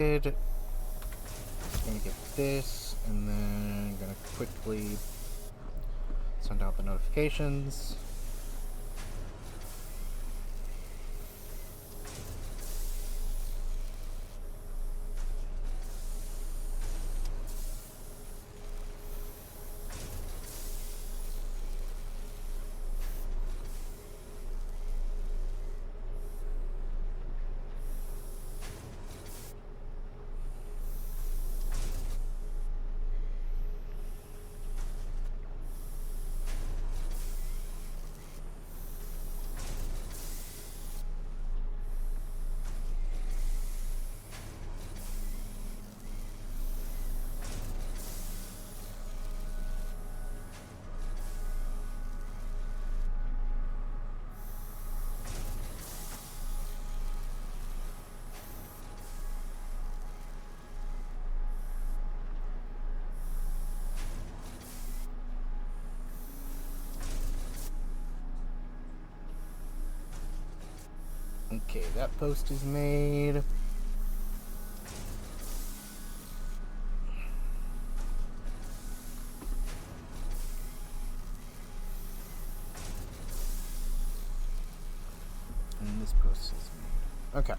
Gonna get this, and then gonna quickly send out the notifications. Okay, that post is made. And this post is made. Okay.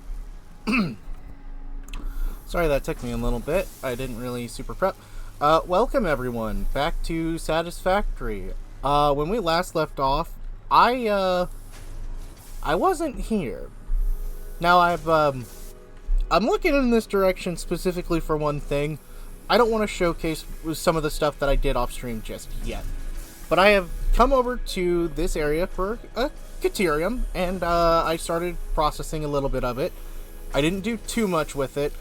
Sorry that took me a little bit. I didn't really super prep. Welcome everyone back to Satisfactory. When we last left off, I wasn't here. Now I'm looking in this direction specifically for one thing. I don't want to showcase some of the stuff that I did off stream just yet. But I have come over to this area for a Caterium, and I started processing a little bit of it. I didn't do too much with it.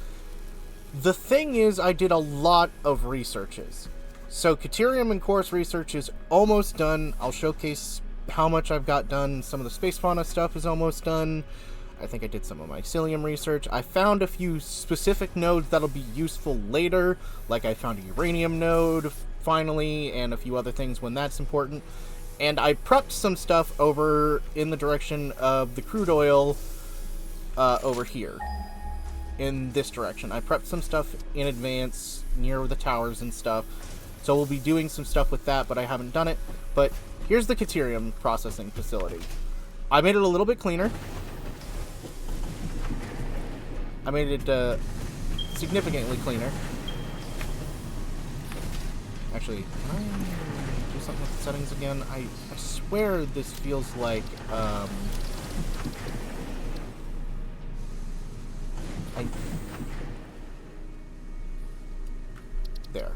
The thing is, I did a lot of researches. So Caterium and course research is almost done. I'll showcase how much I've got done. Some of the space fauna stuff is almost done. I think I did some of my psyllium research. I found a few specific nodes that'll be useful later, like I found a uranium node, finally, and a few other things when that's important. And I prepped some stuff over in the direction of the crude oil over here, in this direction. I prepped some stuff in advance, near the towers and stuff, so we'll be doing some stuff with that, but I haven't done it. But here's the Caterium processing facility. I made it a little bit cleaner. I made it significantly cleaner. Actually, can I do something with the settings again? I swear this feels like there.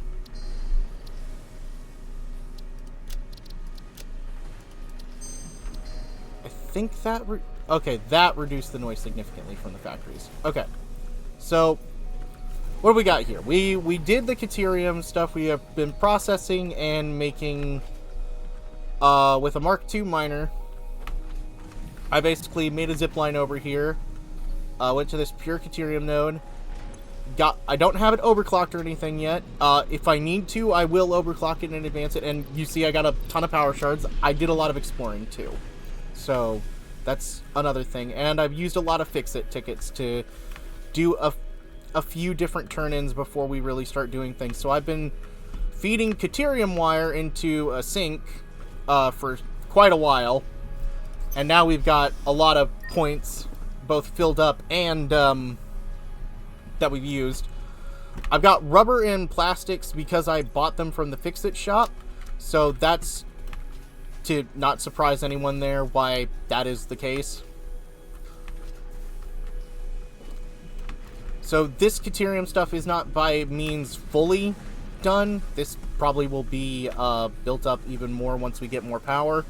I think that okay, that reduced the noise significantly from the factories. Okay, so what do we got here? We did the Caterium stuff. We have been processing and making with a Mark II miner. I basically made a zip line over here. Went to this pure Caterium node. I don't have it overclocked or anything yet. If I need to, I will overclock it and advance it. And you see I got a ton of power shards. I did a lot of exploring too. So that's another thing. And I've used a lot of fix-it tickets to do a few different turn-ins before we really start doing things. So I've been feeding Caterium wire into a sink for quite a while. And now we've got a lot of points both filled up and that we've used. I've got rubber and plastics because I bought them from the fix-it shop. So that's to not surprise anyone there why that is the case. So this Caterium stuff is not by means fully done. This probably will be built up even more once we get more power.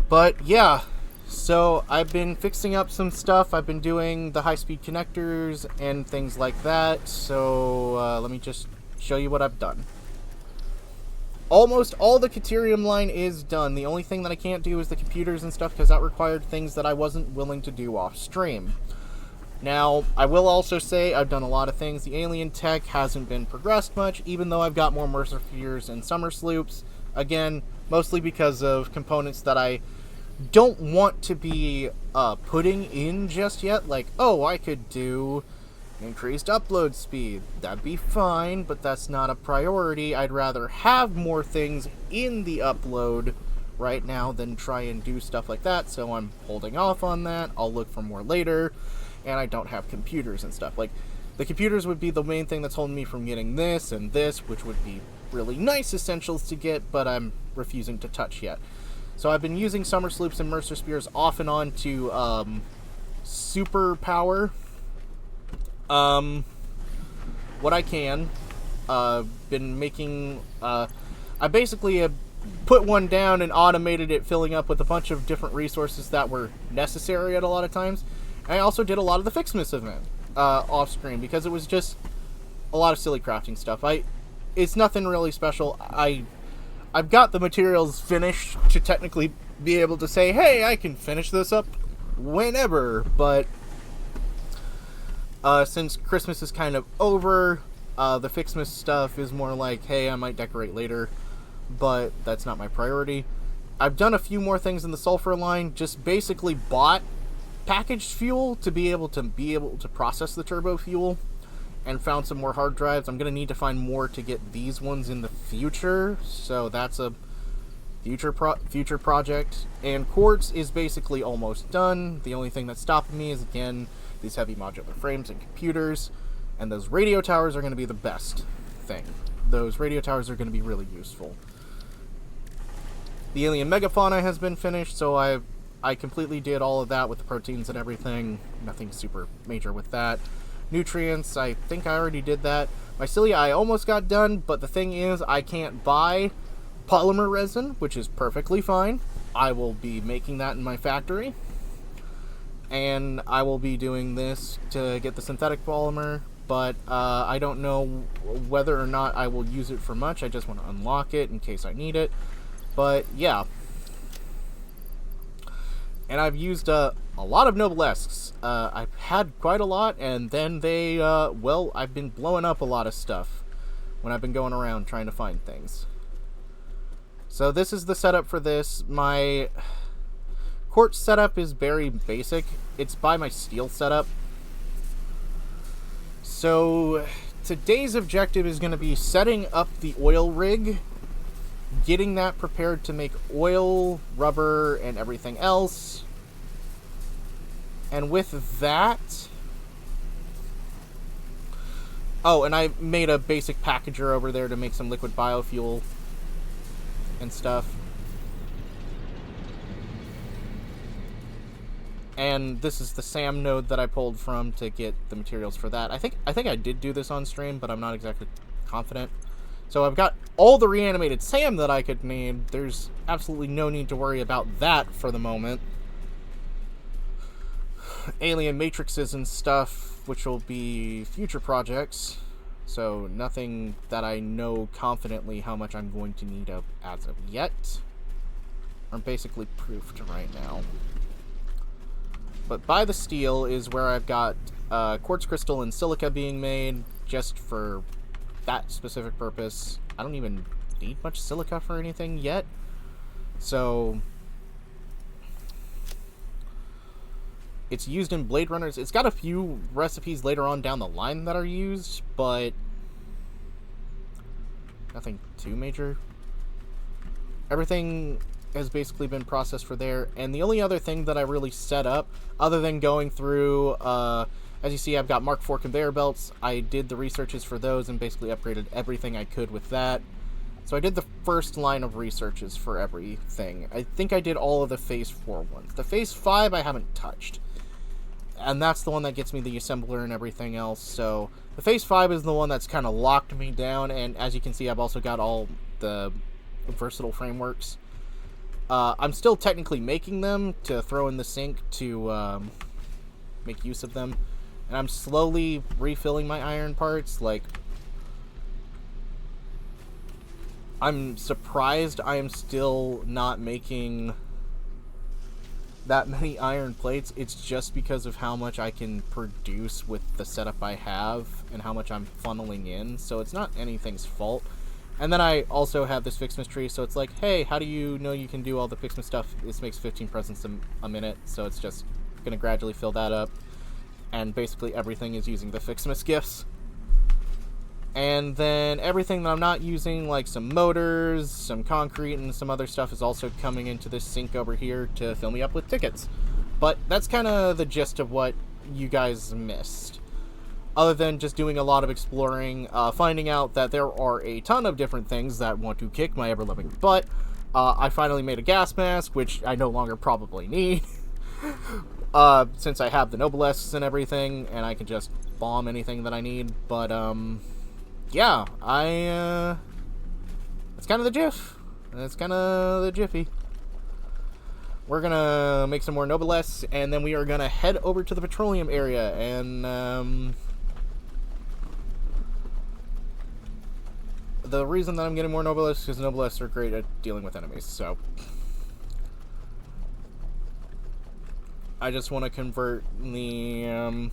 But yeah, so I've been fixing up some stuff. I've been doing the high-speed connectors and things like that. So let me just show you what I've done. Almost all the Caterium line is done. The only thing that I can't do is the computers and stuff because that required things that I wasn't willing to do off stream. Now, I will also say I've done a lot of things. The alien tech hasn't been progressed much, even though I've got more Mercer Fears and Summer Sloops. Again, mostly because of components that I don't want to be putting in just yet. Like, oh, I could do Increased upload speed. That'd be fine, but that's not a priority. I'd rather have more things in the upload right now than try and do stuff like that, so I'm holding off on that. I'll look for more later, and I don't have computers and stuff. Like, the computers would be the main thing that's holding me from getting this and this, which would be really nice essentials to get, but I'm refusing to touch yet. So I've been using Summer Sloops and Mercer Spears off and on to super power what I can. Been making I basically put one down and automated it, filling up with a bunch of different resources that were necessary at a lot of times. And I also did a lot of the Fixmas event off screen because it was just a lot of silly crafting stuff. It's nothing really special. I've got the materials finished to technically be able to say, hey, I can finish this up whenever, but since Christmas is kind of over, the Fixmas stuff is more like, hey, I might decorate later, but that's not my priority. I've done a few more things in the sulfur line, just basically bought packaged fuel to be able to process the turbo fuel, and found some more hard drives. I'm going to need to find more to get these ones in the future, so that's a future project. And quartz is basically almost done. The only thing that's stopping me is, again, these heavy modular frames and computers, and those radio towers are going to be the best thing. Those radio towers are going to be really useful. The alien megafauna has been finished, so I completely did all of that with the proteins and everything. Nothing super major with that. Nutrients, I think I already did that. Mycelia, I almost got done, but the thing is, I can't buy polymer resin, which is perfectly fine. I will be making that in my factory. And I will be doing this to get the synthetic polymer, but I don't know whether or not I will use it for much. I just want to unlock it in case I need it. But yeah. And I've used a lot of Noblesques. I've had quite a lot, and then they, I've been blowing up a lot of stuff when I've been going around trying to find things. So this is the setup for this. My quartz setup is very basic. It's by my steel setup. So today's objective is going to be setting up the oil rig, getting that prepared to make oil, rubber, and everything else. And with that... Oh, and I made a basic packager over there to make some liquid biofuel and stuff. And this is the SAM node that I pulled from to get the materials for that. I think I did do this on stream, but I'm not exactly confident. So I've got all the reanimated SAM that I could need. There's absolutely no need to worry about that for the moment. Alien matrices and stuff, which will be future projects. So nothing that I know confidently how much I'm going to need as of yet. I'm basically proofed right now. But by the steel is where I've got quartz crystal and silica being made just for that specific purpose. I don't even need much silica for anything yet. So it's used in Blade Runners. It's got a few recipes later on down the line that are used, but nothing too major. Everything has basically been processed for there, and the only other thing that I really set up, other than going through, as you see, I've got Mark IV conveyor belts. I did the researches for those and basically upgraded everything I could with that. So I did the first line of researches for everything. I think I did all of the Phase 4 ones. The Phase 5 I haven't touched, and that's the one that gets me the assembler and everything else. So the Phase 5 is the one that's kind of locked me down, and as you can see, I've also got all the versatile frameworks. I'm still technically making them to throw in the sink to make use of them. And I'm slowly refilling my iron parts. Like, I'm surprised I am still not making that many iron plates. It's just because of how much I can produce with the setup I have and how much I'm funneling in. So it's not anything's fault. And then I also have this Fixmas tree, so it's like, hey, how do you know you can do all the Fixmas stuff? This makes 15 presents a minute, so it's just going to gradually fill that up. and basically everything is using the Fixmas gifts. And then everything that I'm not using, like some motors, some concrete, and some other stuff, is also coming into this sink over here to fill me up with tickets. But that's kind of the gist of what you guys missed. Other than just doing a lot of exploring, finding out that there are a ton of different things that want to kick my ever-loving butt. I finally made a gas mask, which I no longer probably need. Since I have the Noblesques and everything, and I can just bomb anything that I need. But, yeah, that's kind of the GIF. That's kind of the Jiffy. We're gonna make some more Noblesques, and then we are gonna head over to the petroleum area, and, the reason that I'm getting more Noblesques is because Noblesques are great at dealing with enemies, so I just want to convert the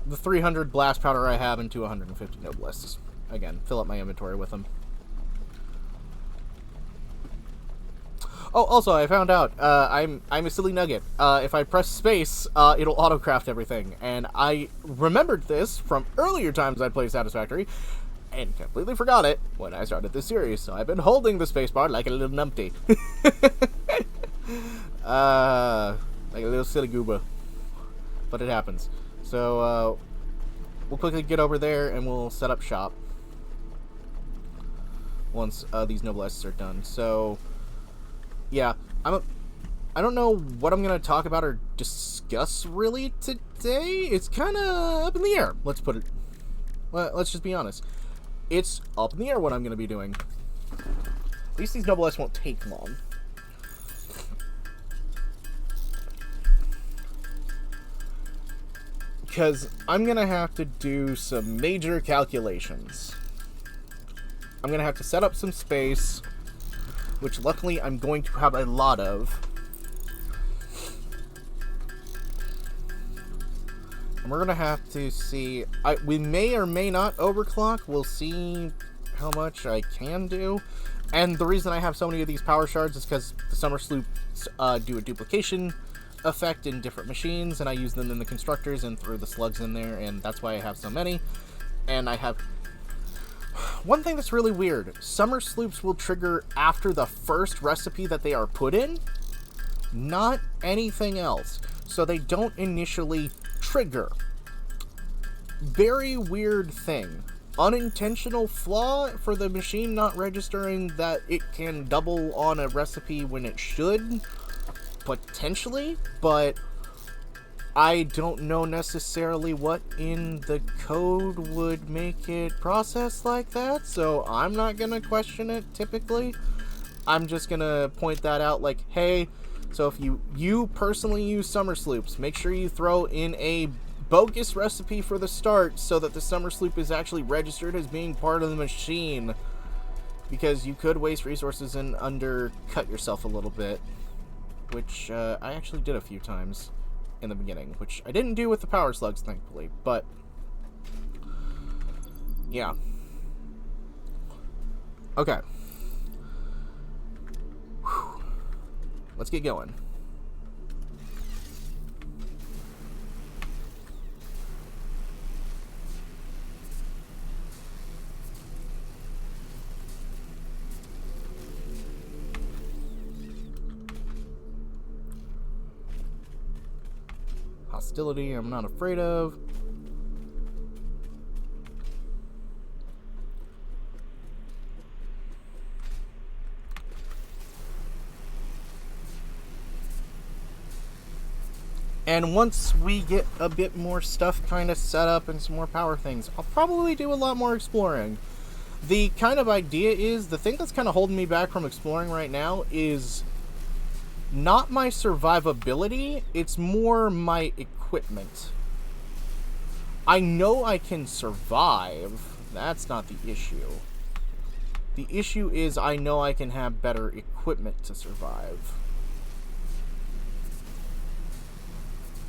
300 blast powder I have into 150 Noblesques. Again, fill up my inventory with them. Oh, also, I found out, I'm a silly nugget. If I press space, it'll auto-craft everything. And I remembered this from earlier times I'd played Satisfactory, and completely forgot it when I started this series. So I've been holding the spacebar like a little numpty. Like a little silly gooba. But it happens. So, we'll quickly get over there and we'll set up shop. Once, these Noblesques are done. So, yeah, I don't know what I'm going to talk about or discuss really today. It's kind of up in the air, let's put it. Well, let's just be honest. It's up in the air what I'm going to be doing. At least these Noblesques won't take long. Because I'm going to have to do some major calculations. I'm going to have to set up some space, which luckily I'm going to have a lot of. And we're going to have to see... we may or may not overclock. We'll see how much I can do. And the reason I have so many of these power shards is because the summer sloops do a duplication effect in different machines, and I use them in the constructors and throw the slugs in there, and that's why I have so many. And I have... one thing that's really weird, summer sloops will trigger after the first recipe that they are put in, not anything else. So they don't initially trigger. Very weird thing. Unintentional flaw for the machine not registering that it can double on a recipe when it should. Potentially, but I don't know necessarily what in the code would make it process like that, so I'm not gonna question it typically. I'm just gonna point that out like, hey, so if you personally use summer sloops, make sure you throw in a bogus recipe for the start so that the summer sloop is actually registered as being part of the machine, because you could waste resources and undercut yourself a little bit. Which, I actually did a few times in the beginning, which I didn't do with the power slugs, thankfully, but, yeah. Okay. Whew. Let's get going. Hostility, I'm not afraid of. And once we get a bit more stuff kind of set up and some more power things, I'll probably do a lot more exploring. The kind of idea is, the thing that's kind of holding me back from exploring right now is not my survivability, it's more my equipment. I know I can survive, that's not the issue. The issue is I know I can have better equipment to survive.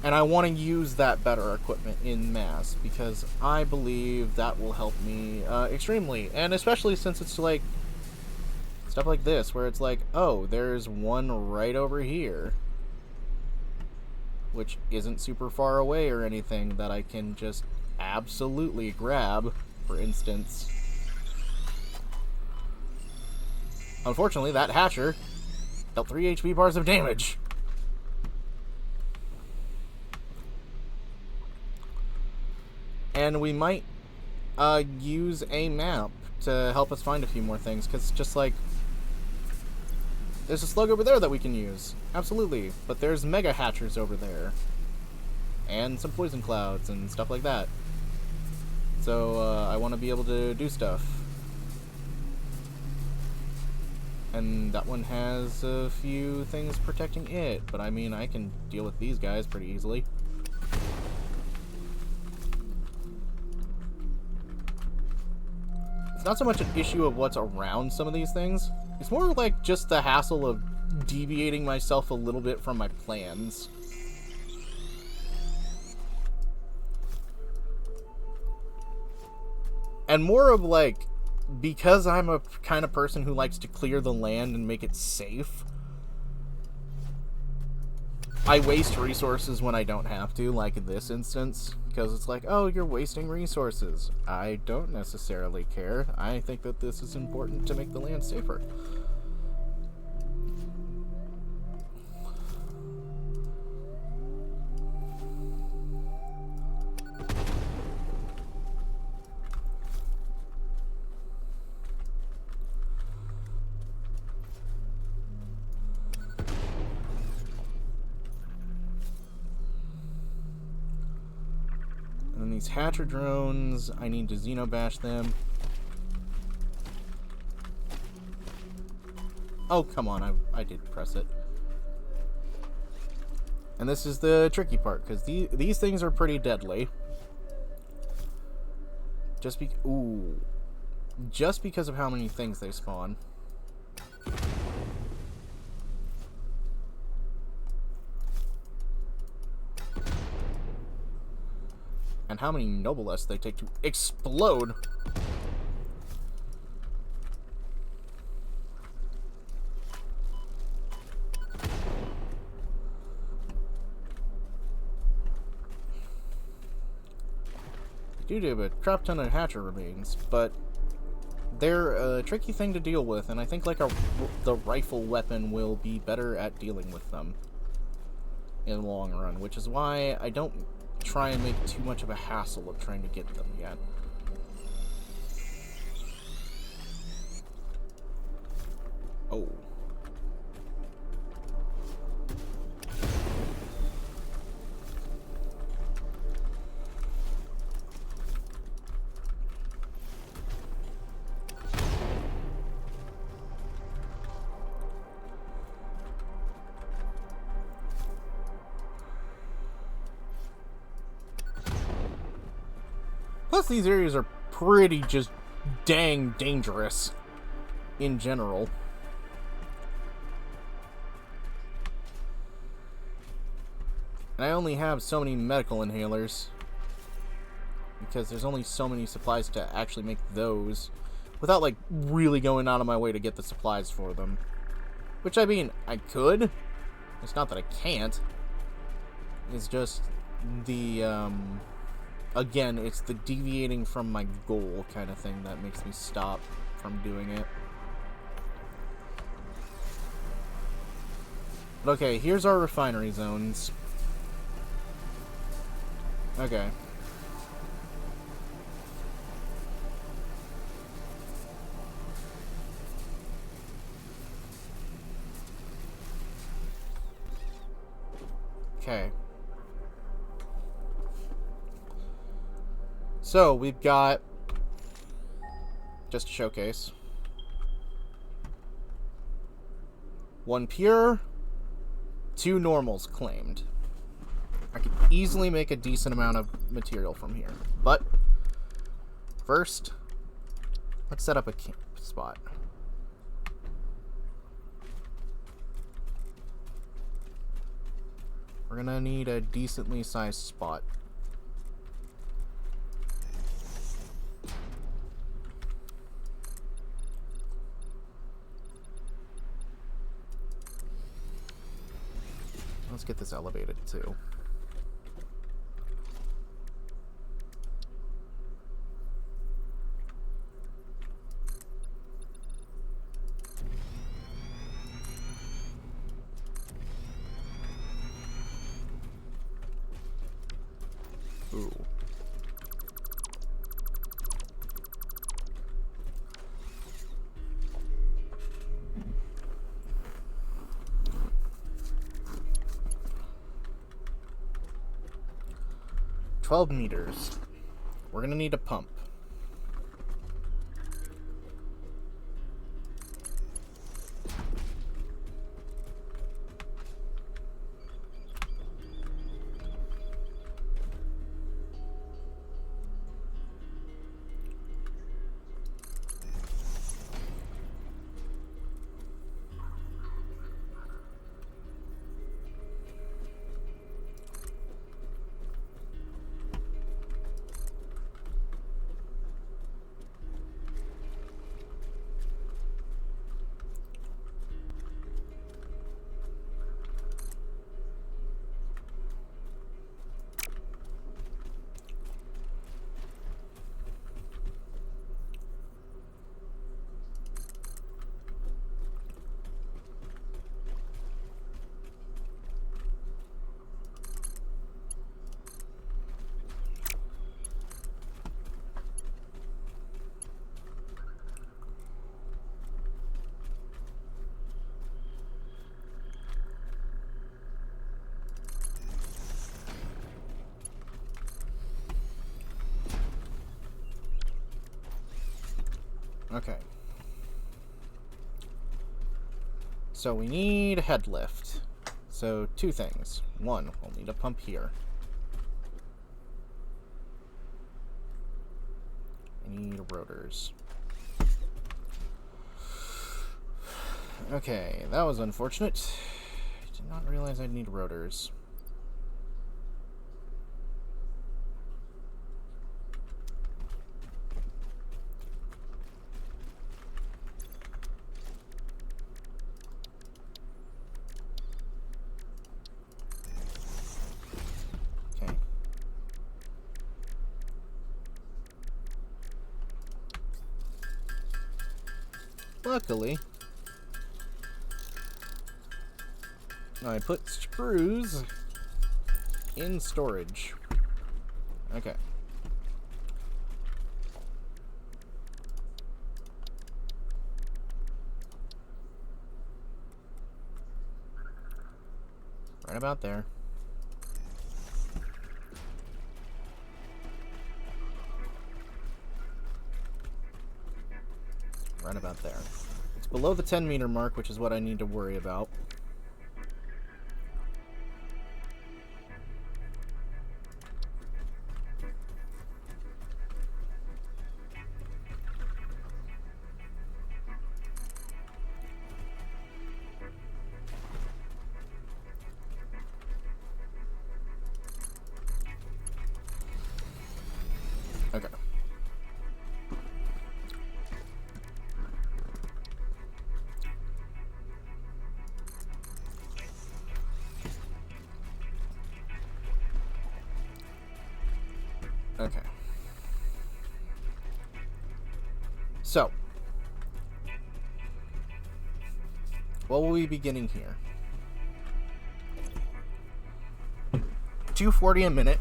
And I want to use that better equipment in mass, because I believe that will help me extremely. And especially since it's like stuff like this, where it's like, oh, there's one right over here. which isn't super far away or anything, that I can just absolutely grab, for instance. Unfortunately, that hatcher dealt 3 HP bars of damage. And we might use a map to help us find a few more things, because just like, there's a slug over there that we can use. Absolutely. But there's mega hatchers over there. And some poison clouds and stuff like that. So I want to be able to do stuff. And that one has a few things protecting it. But I mean, I can deal with these guys pretty easily. It's not so much an issue of what's around some of these things. It's more like just the hassle of deviating myself a little bit from my plans. And more of like, because I'm a kind of person who likes to clear the land and make it safe, I waste resources when I don't have to, like in this instance. Because it's like, oh, you're wasting resources. I don't necessarily care. I think that this is important to make the land safer. And then these hatcher drones, I need to xenobash them. Oh, come on, I did press it. And this is the tricky part, because these things are pretty deadly. Just because of how many things they spawn. And how many noblesse they take to explode. They do have a crap ton of hatcher remains, but they're a tricky thing to deal with, and I think like the rifle weapon will be better at dealing with them in the long run, which is why I don't try and make too much of a hassle of trying to get them yet. Oh. Plus, these areas are pretty just dang dangerous in general. And I only have so many medical inhalers because there's only so many supplies to actually make those without, like, really going out of my way to get the supplies for them. Which, I mean, I could. It's not that I can't. It's just the, again, it's the deviating from my goal kind of thing that makes me stop from doing it. But okay, here's our refinery zones. Okay. Okay. So, we've got, just to showcase, 1 pure, 2 normals claimed. I could easily make a decent amount of material from here. But, first, let's set up a camp spot. We're gonna need a decently sized spot. Let's get this elevated too. 12 meters. We're gonna need a pump. Okay. So we need a head lift. So 2 things. 1, we'll need a pump here. I need rotors. Okay, that was unfortunate. I did not realize I'd need rotors. Luckily, I put screws in storage. Okay. Right about there. Right about there. It's below the 10-meter mark, which is what I need to worry about. Okay. Okay. So, what will we be getting here? 240 a minute.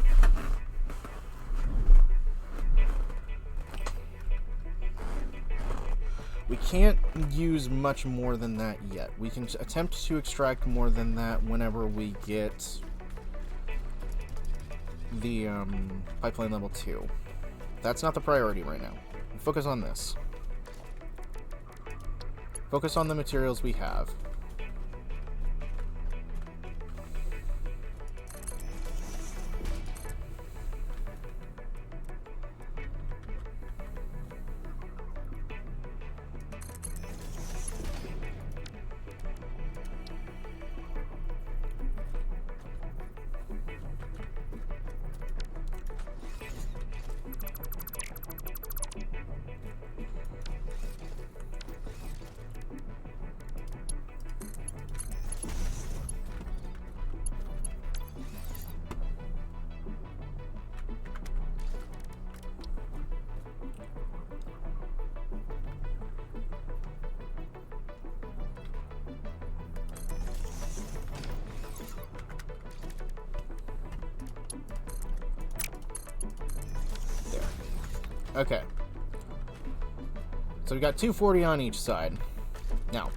We can't use much more than that yet. We can attempt to extract more than that whenever we get the pipeline level 2. That's not the priority right now. Focus on this. Focus on the materials we have. Okay. So we got 240 on each side. Now,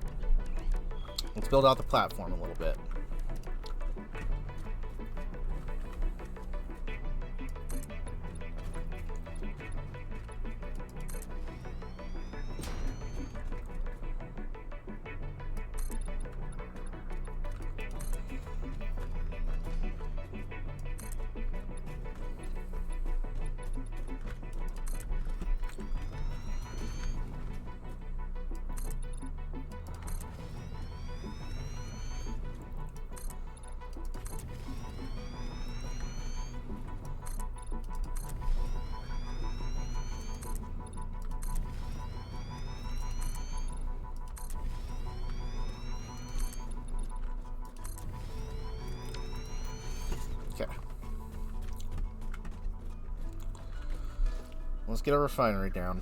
let's build out the platform a little bit. Let's get a refinery down.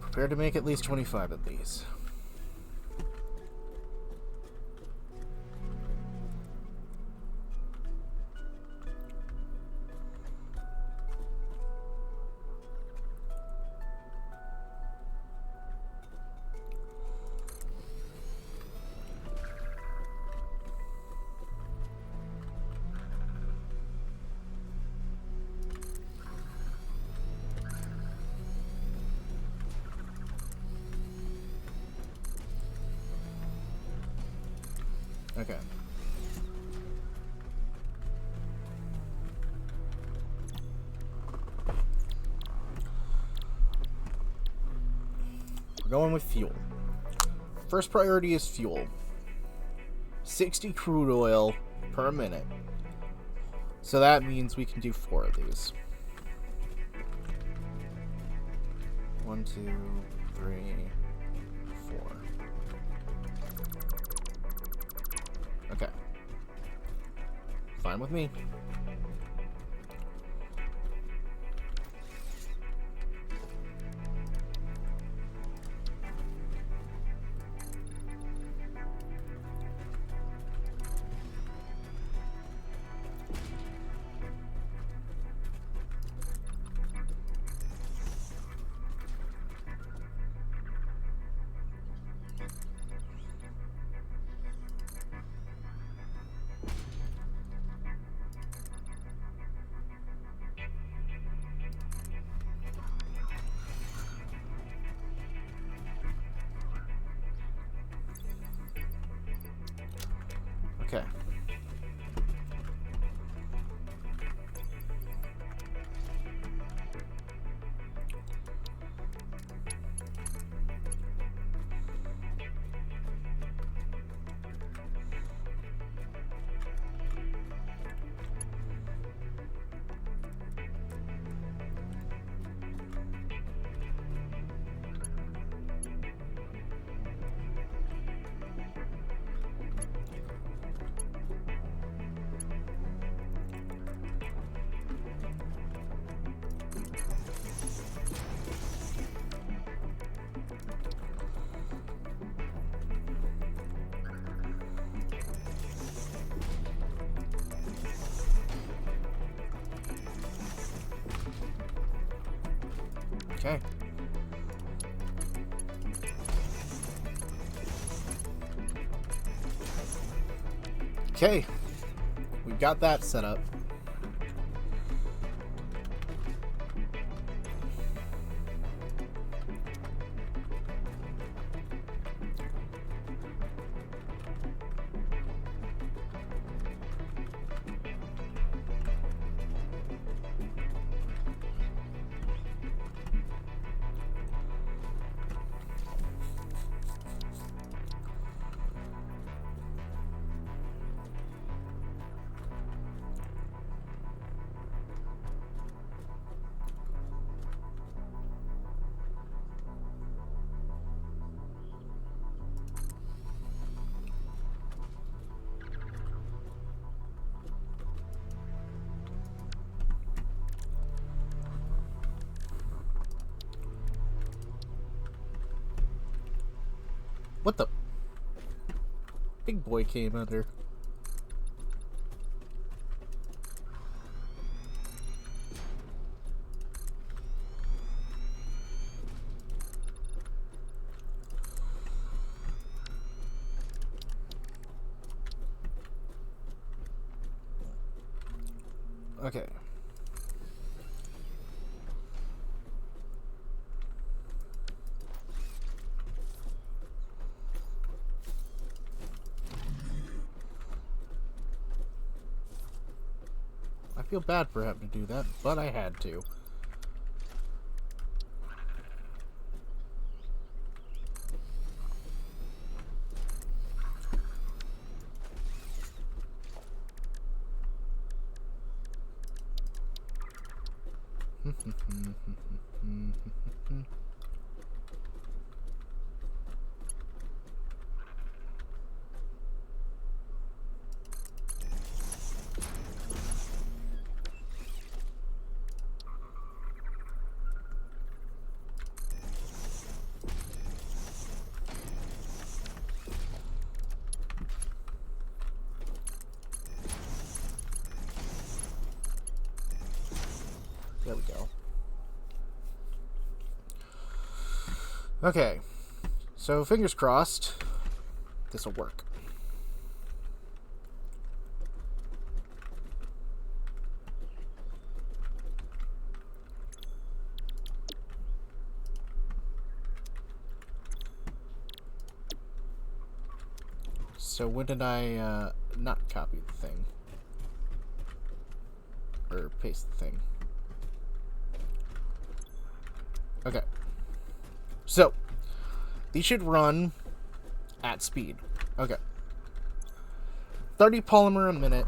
Prepare to make at least 25 of these. Okay. We're going with fuel. First priority is fuel. 60 crude oil per minute. So that means we can do 4 of these. 1, 2, 3, 4. Okay. Fine with me. Okay. Okay. Okay. We've got that set up. What the? Big boy came under. Okay. I feel bad for having to do that, but I had to. Okay, so fingers crossed, this will work. So when did I not copy the thing? Or paste the thing? Okay. So, these should run at speed. Okay. 30 polymer a minute,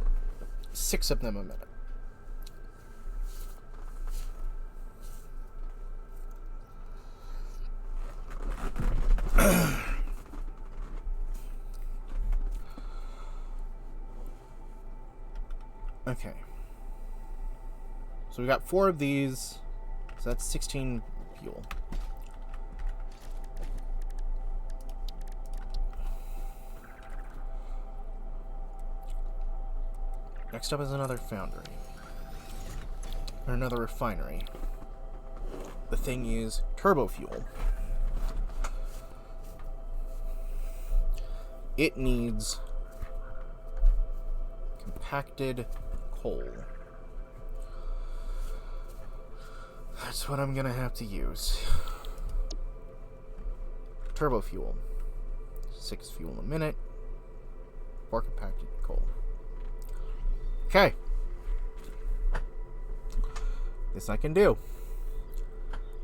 6 of them a minute. Okay. So we got 4 of these, so that's 16 fuel. Next up is another foundry. Or another refinery. The thing is turbo fuel. It needs compacted coal. That's what I'm gonna have to use. Turbo fuel. 6 fuel a minute. 4 compacted coal. Okay. This I can do.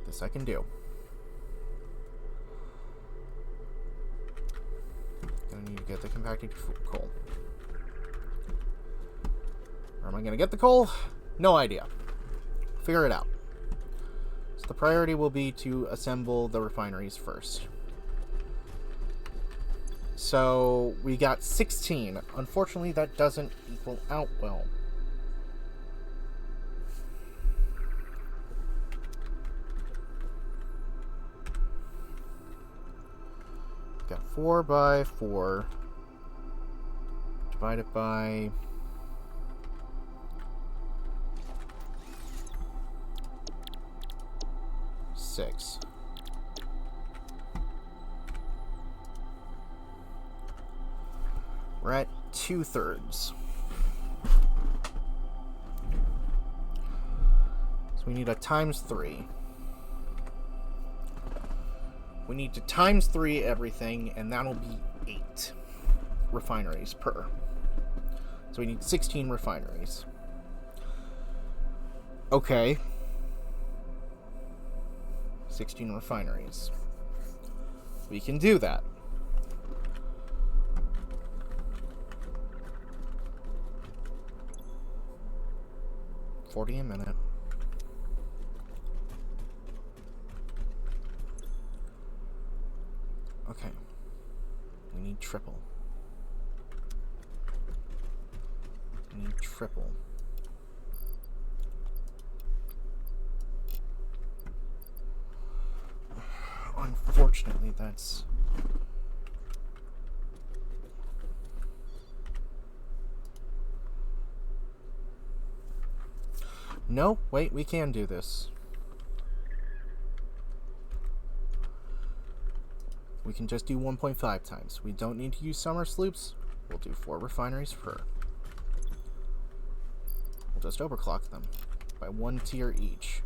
This I can do. Gonna need to get the compacted coal. Where am I gonna get the coal? No idea. Figure it out. So the priority will be to assemble the refineries first. So we got 16. Unfortunately, that doesn't equal out well. Got 4 by 4 divided by 6. We're at 2/3. So we need a times 3. We need to times 3 everything, and that'll be 8 refineries per. So we need 16 refineries. Okay. 16 refineries. We can do that. $40 a minute. Okay. We need triple. We need triple. Unfortunately, that's... No, wait, we can do this. We can just do 1.5 times. We don't need to use summer sloops. We'll do 4 refineries per. We'll just overclock them by 1 tier each.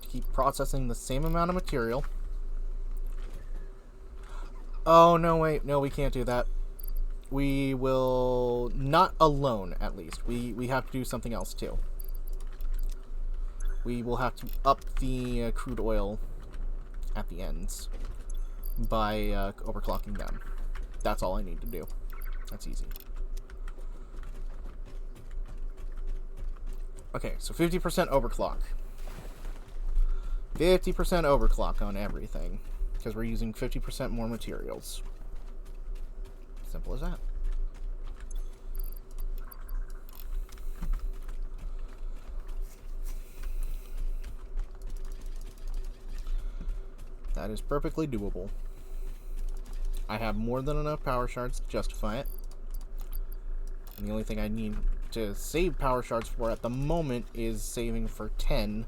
To keep processing the same amount of material. Oh, no, wait. No, we can't do that. We will... Not alone, at least. We have to do something else, too. We will have to up the crude oil at the ends by overclocking them. That's all I need to do. That's easy. Okay, so 50% overclock. 50% overclock on everything. Because we're using 50% more materials. Simple as that. That is perfectly doable. I have more than enough power shards to justify it. The only thing I need to save power shards for at the moment is saving for 10.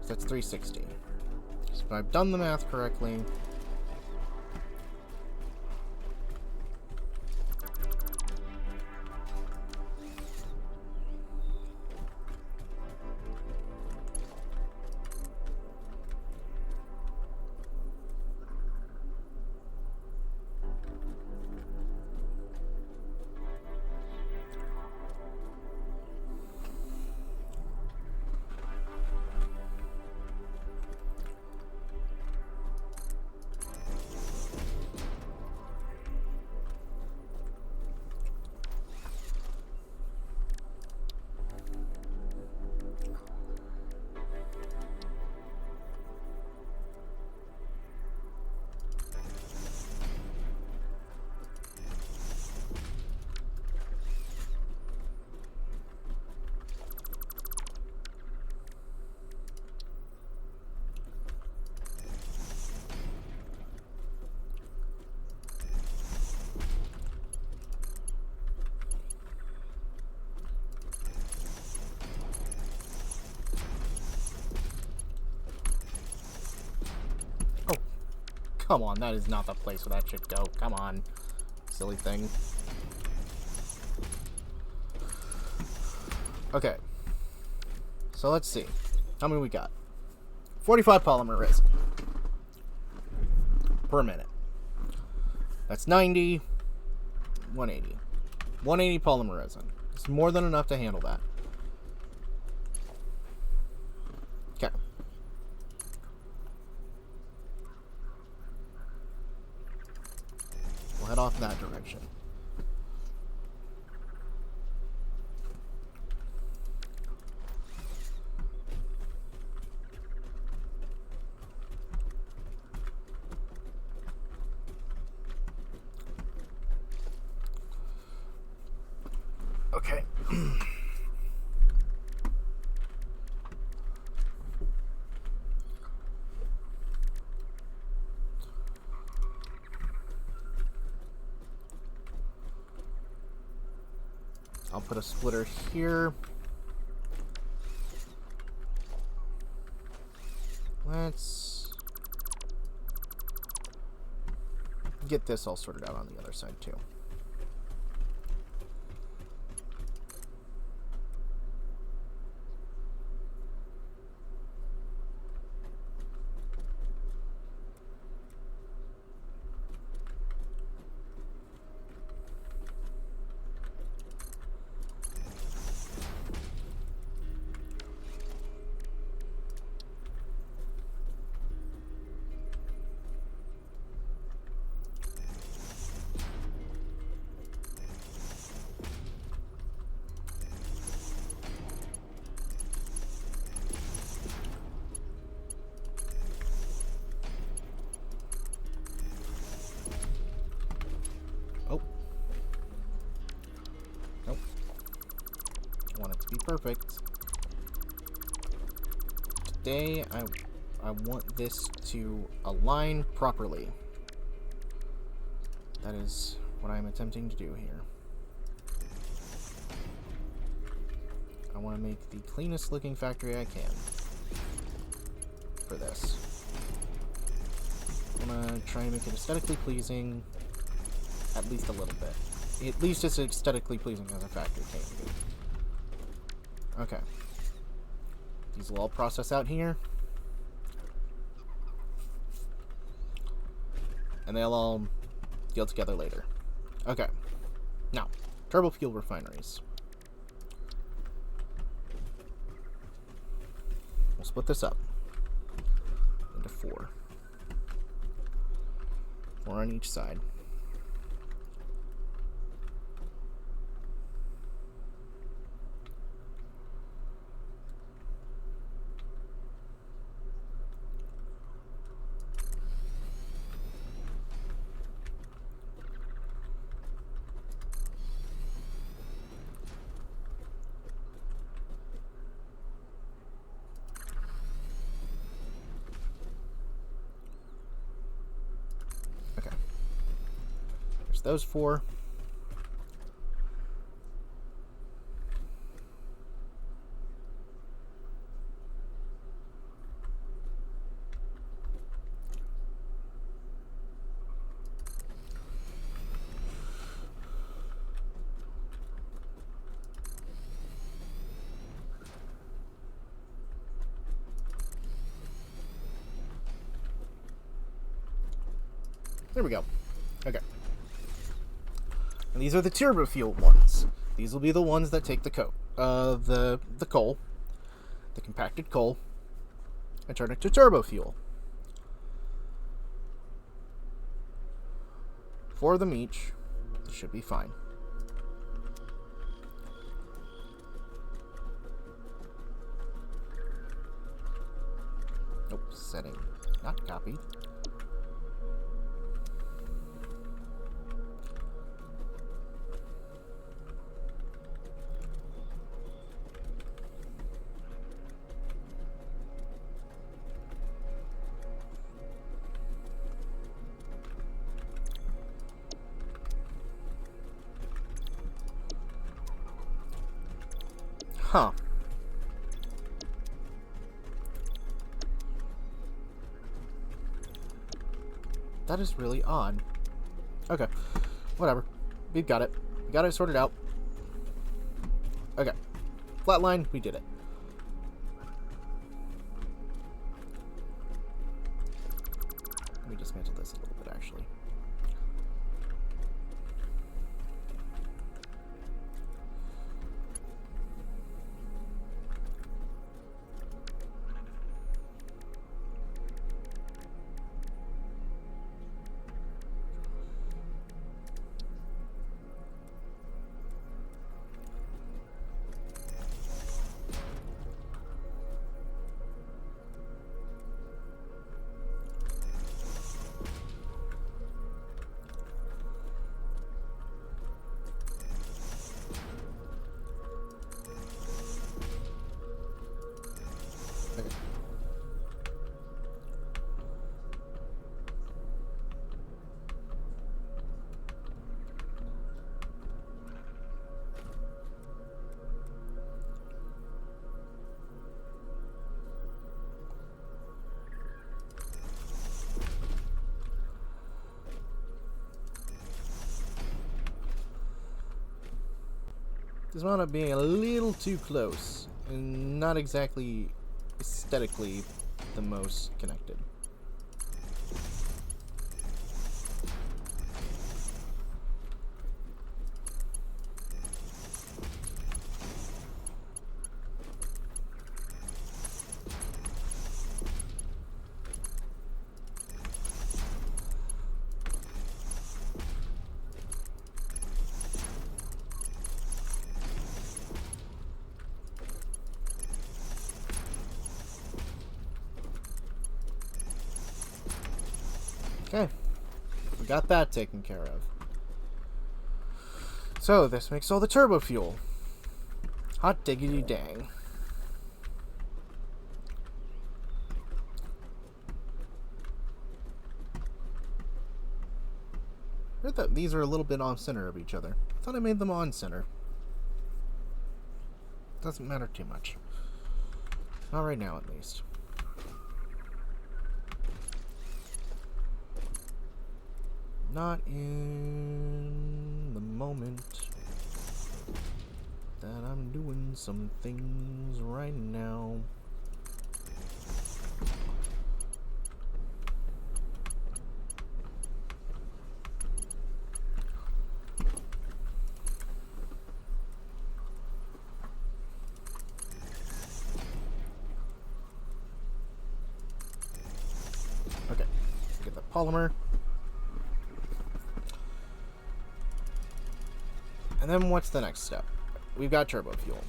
So that's 360. So if I've done the math correctly, come on, that is not the place where that should go. Come on, silly thing. Okay. So let's see. How many we got? 45 polymer resin per minute. That's 90, 180. 180 polymer resin. It's more than enough to handle that. Okay. We'll head off in that direction. Okay. I'll put a splitter here. Let's get this all sorted out on the other side too. Perfect. Today, I want this to align properly. That is what I'm attempting to do here. I want to make the cleanest looking factory I can for this. I'm going to try and make it aesthetically pleasing at least a little bit. At least as aesthetically pleasing as a factory can be. Okay. These will all process out here. And they'll all deal together later. Okay. Now, turbo fuel refineries. We'll split this up into 4. 4 on each side. those 4. There we go. Okay. And these are the turbo fuel ones. These will be the ones that take the coal, the coal, the compacted coal, and turn it to turbo fuel. 4 of them each. This should be fine. Nope, setting not copied. Huh. That is really odd. Okay. Whatever. We've got it. We got it sorted out. Okay. Flatline, we did it. Let me dismantle this a little bit, actually. This wound up being a little too close, and not exactly aesthetically the most connected. Okay, we got that taken care of. So this makes all the turbo fuel. Hot diggity dang. I heard that these are a little bit off center of each other. I thought I made them on center. Doesn't matter too much. Not right now, at least. Not in the moment that I'm doing some things right now. Okay, get the polymer. And then what's the next step? We've got turbo fuel.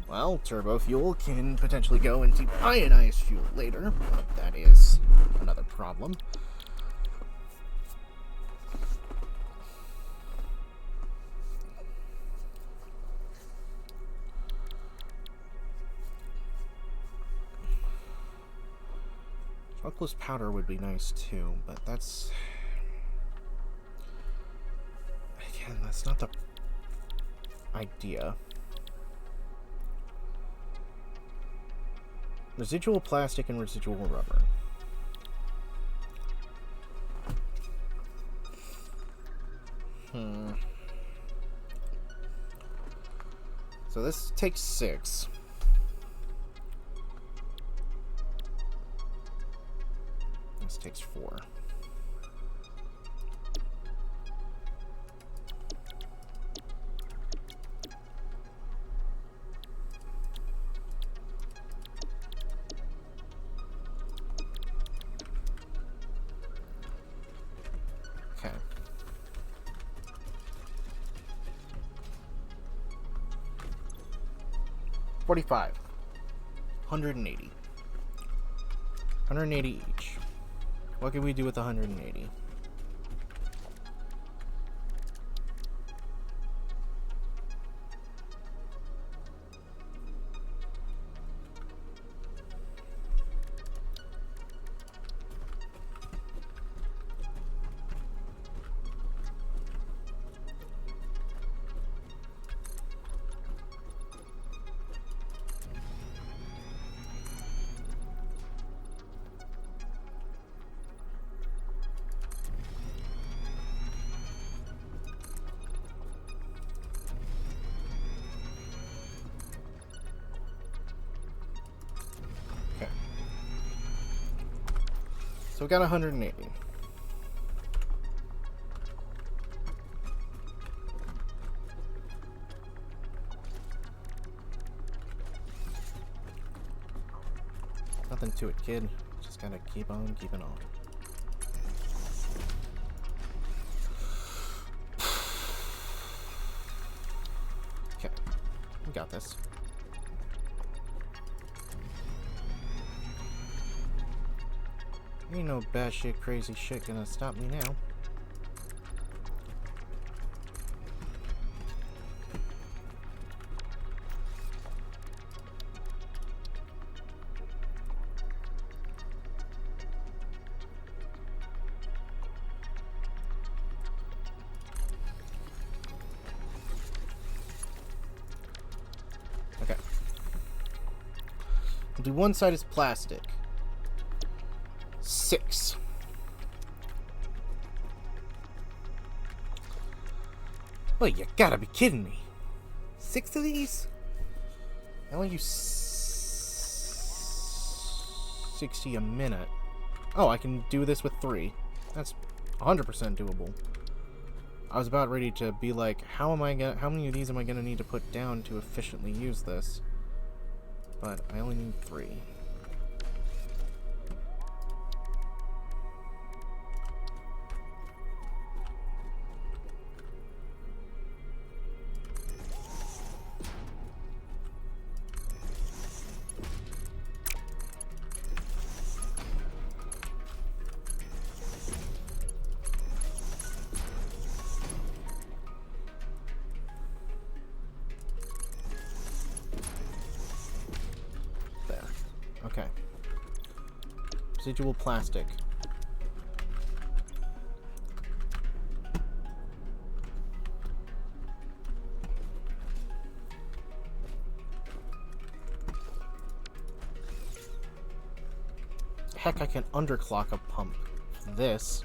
Well, turbo fuel can potentially go into ionized fuel later, but that is another problem. Smokeless powder would be nice too, but that's... Again, that's not the idea. Residual plastic and residual rubber. So this takes 6. This takes 4. Okay. 45. 180. 180 each. What can we do with 180? So we got 180. Nothing to it, kid. Just gotta keep on keeping on. Okay, we got this. Ain't no batshit crazy shit gonna stop me now. Okay. The one side is plastic. 6. Well, you gotta be kidding me. 6 of these? I only use 60 a minute. Oh, I can do this with 3. That's 100% doable. I was about ready to be like, how many of these am I gonna need to put down to efficiently use this? But I only need 3. Okay. Residual plastic. Heck, I can underclock a pump. This.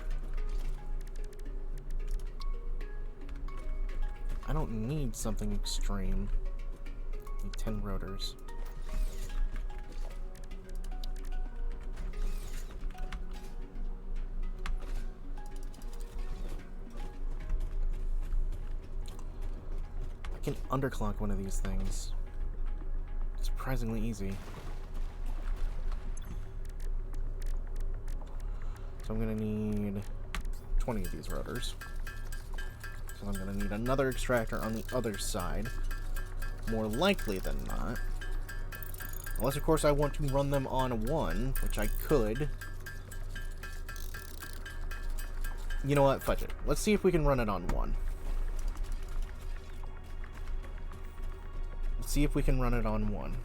I don't need something extreme. I need 10 rotors. I can underclock one of these things. Surprisingly easy. So I'm gonna need 20 of these rotors. So I'm gonna need another extractor on the other side. More likely than not. Unless, of course, I want to run them on 1, which I could. You know what? Fudge it. Let's see if we can run it on 1. Let's see if we can run it on 1.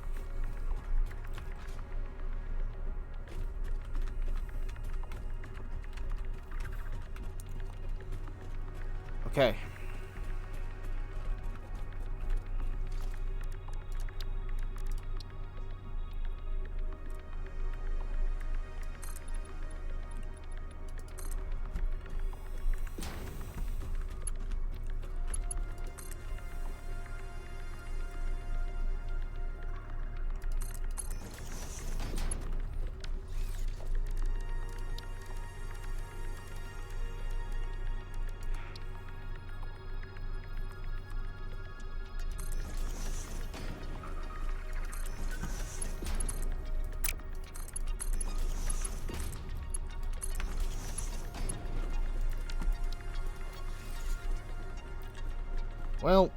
Okay. Well,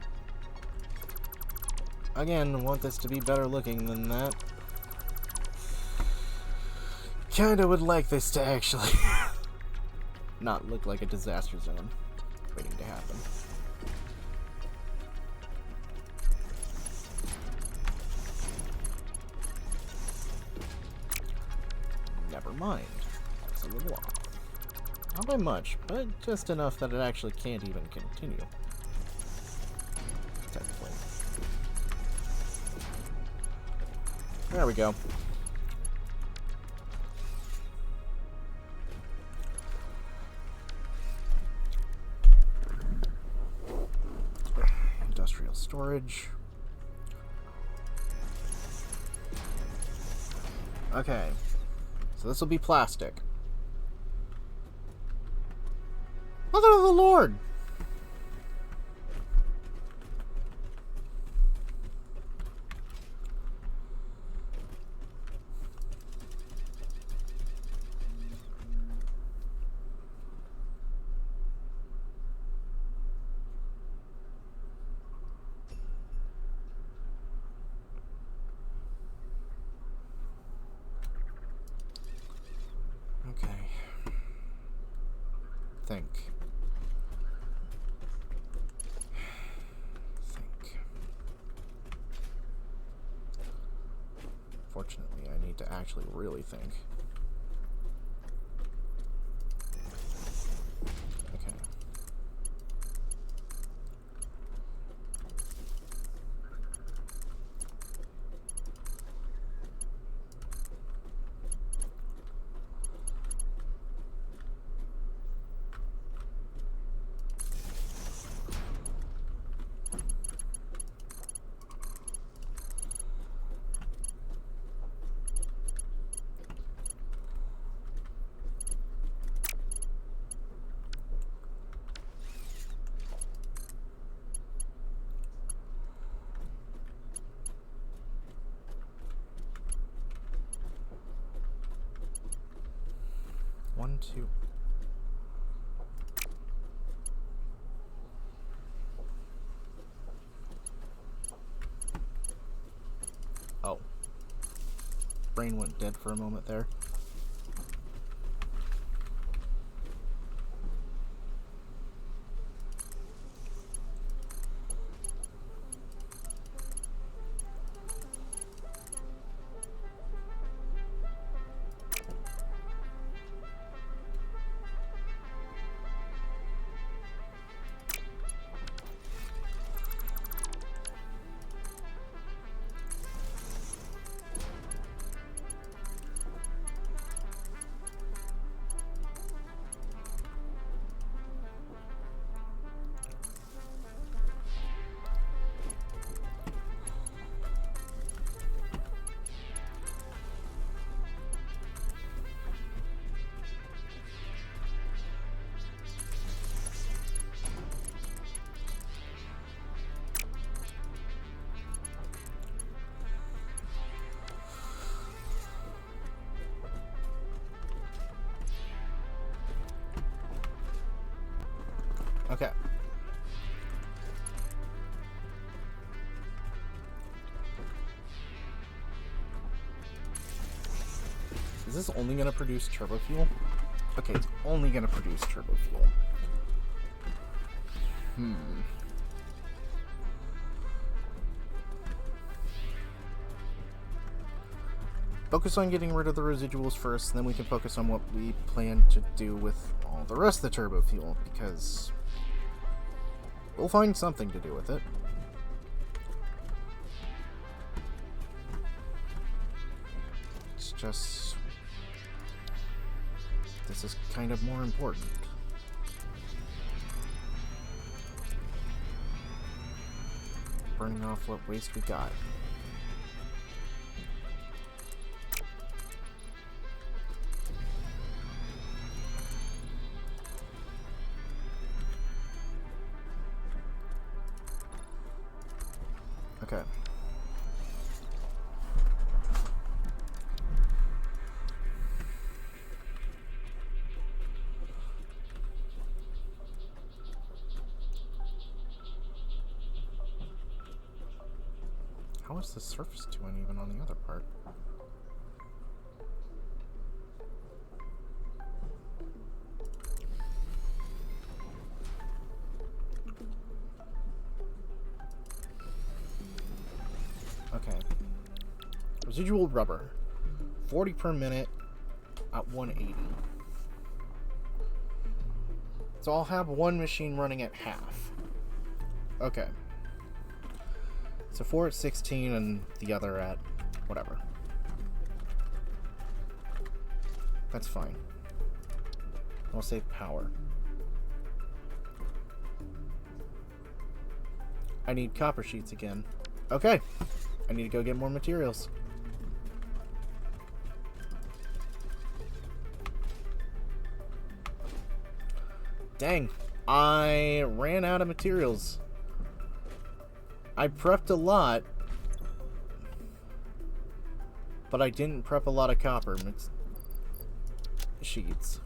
again, I want this to be better looking than that. Kinda would like this to actually not look like a disaster zone waiting to happen. Never mind. That's a little off. Not by much, but just enough that it actually can't even continue. Technically. There we go. Industrial storage. Okay. So this will be plastic. Mother of the Lord! Okay. Think. Fortunately, I need to actually really think. Okay. One, two. Oh. Brain went dead for a moment there. Okay. Is this only going to produce turbo fuel? Okay, it's only going to produce turbo fuel. Focus on getting rid of the residuals first, and then we can focus on what we plan to do with all the rest of the turbo fuel, because We'll find something to do with it. It's just... this is kind of more important. Burning off what waste we got. Okay. How is the surface too uneven on the other part? Okay. Residual rubber. 40 per minute at 180. So I'll have one machine running at half. Okay. So 4 at 16 and the other at whatever. That's fine. I'll save power. I need copper sheets again. Okay. I need to go get more materials. Dang. I ran out of materials. I prepped a lot, but I didn't prep a lot of copper sheets.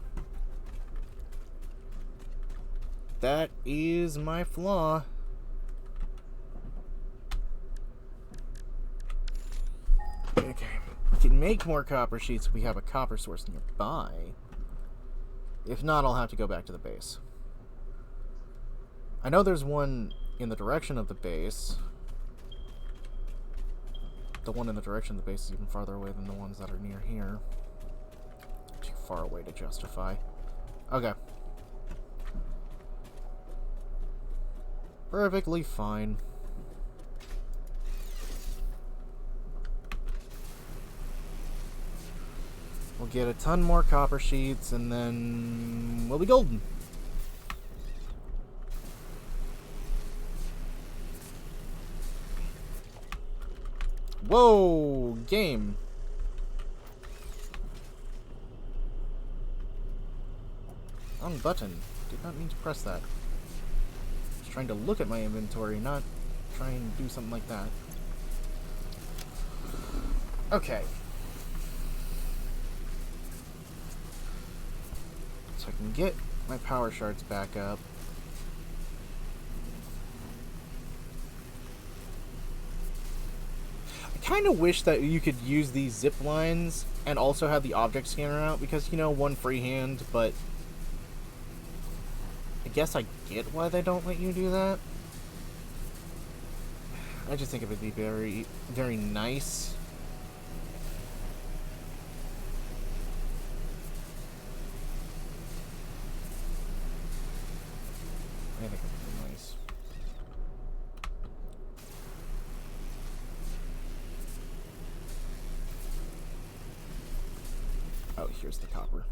That is my flaw. Okay, we can make more copper sheets if we have a copper source nearby. If not, I'll have to go back to the base. I know there's one in the direction of the base. The one in the direction of the base is even farther away than the ones that are near here. Too far away to justify. Okay. Perfectly fine. We'll get a ton more copper sheets and then we'll be golden. Whoa, game. Wrong button. Did not mean to press that. Just trying to look at my inventory, not try and do something like that. Okay. So I can get my power shards back up. I kind of wish that you could use these zip lines and also have the object scanner out because, you know, one freehand, but I guess I get why they don't let you do that. I just think it would be very, very nice. I think it would be nice. Oh, here's the copper.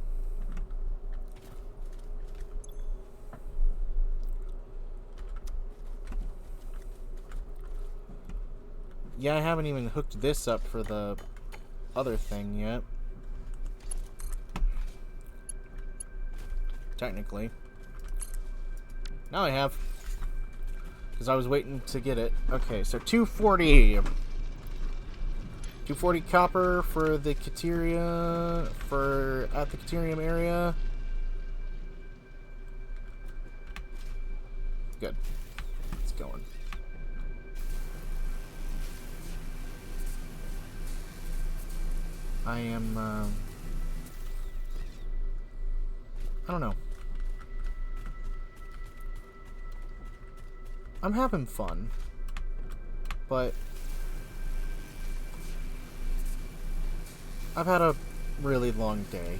Yeah, I haven't even hooked this up for the other thing yet. Technically. Now I have. Because I was waiting to get it. Okay, so 240. 240 copper for the Cateria, at the Caterium area. Good. It's going. I am, I don't know. I'm having fun, but I've had a really long day.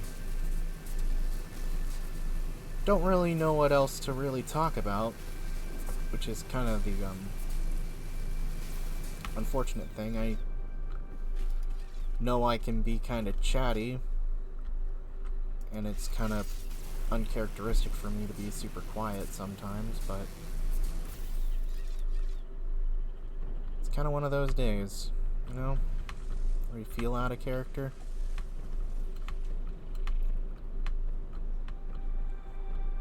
Don't really know what else to really talk about. which is kind of the unfortunate thing. I know I can be kind of chatty, and it's kind of uncharacteristic for me to be super quiet sometimes, but it's kind of one of those days, you know, where you feel out of character.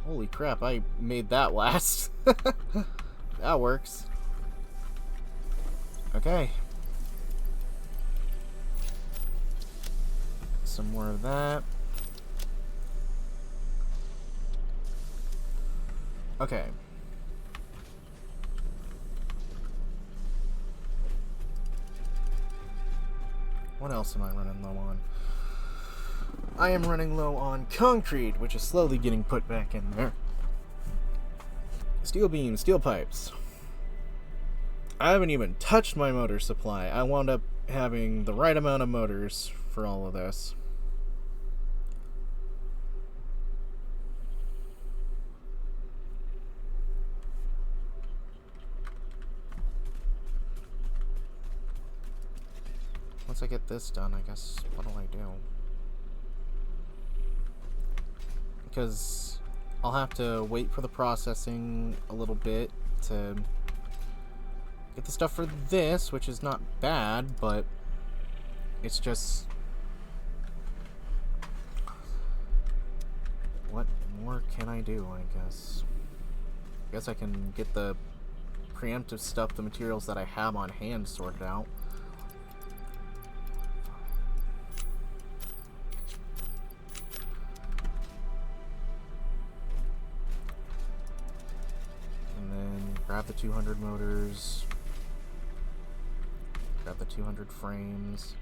Holy crap, I made that last. That works. Okay. Some more of that. Okay. What else am I running low on? I am running low on concrete, which is slowly getting put back in there. Steel beams, steel pipes. I haven't even touched my motor supply. I wound up having the right amount of motors for all of this. Once I get this done, I guess, what'll I do? Because I'll have to wait for the processing a little bit to get the stuff for this, which is not bad, but it's just... what more can I do, I guess? I guess I can get the preemptive stuff, the materials that I have on hand sorted out. Grab the 200 motors. Grab the 200 frames.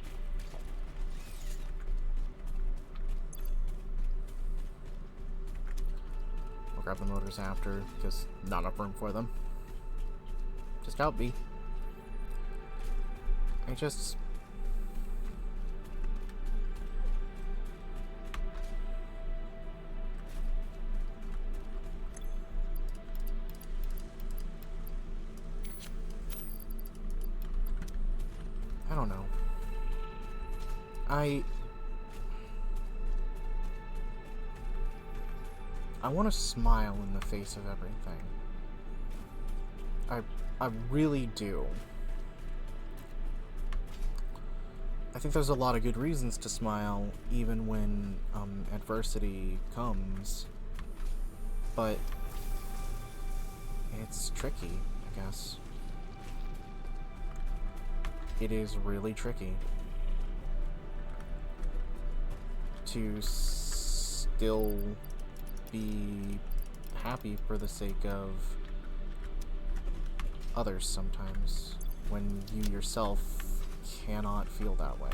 I'll grab the motors after, because not enough room for them. Just how it be. I just... I don't know. I want to smile in the face of everything. I really do. I think there's a lot of good reasons to smile, even when adversity comes. But it's tricky, I guess. It is really tricky to still be happy for the sake of others sometimes, when you yourself cannot feel that way.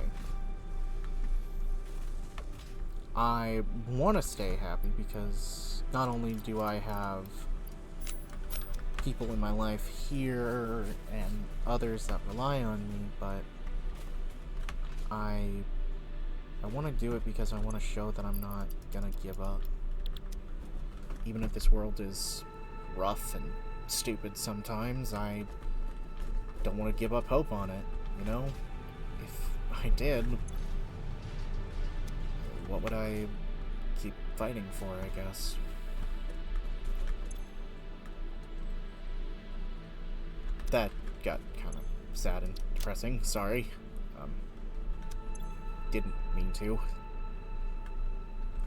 I want to stay happy because not only do I have people in my life here and others that rely on me, but I want to do it because I want to show that I'm not gonna give up. Even if this world is rough and stupid sometimes, I don't want to give up hope on it, you know? If I did, what would I keep fighting for, I guess? That got kind of sad and depressing, sorry. Didn't mean to.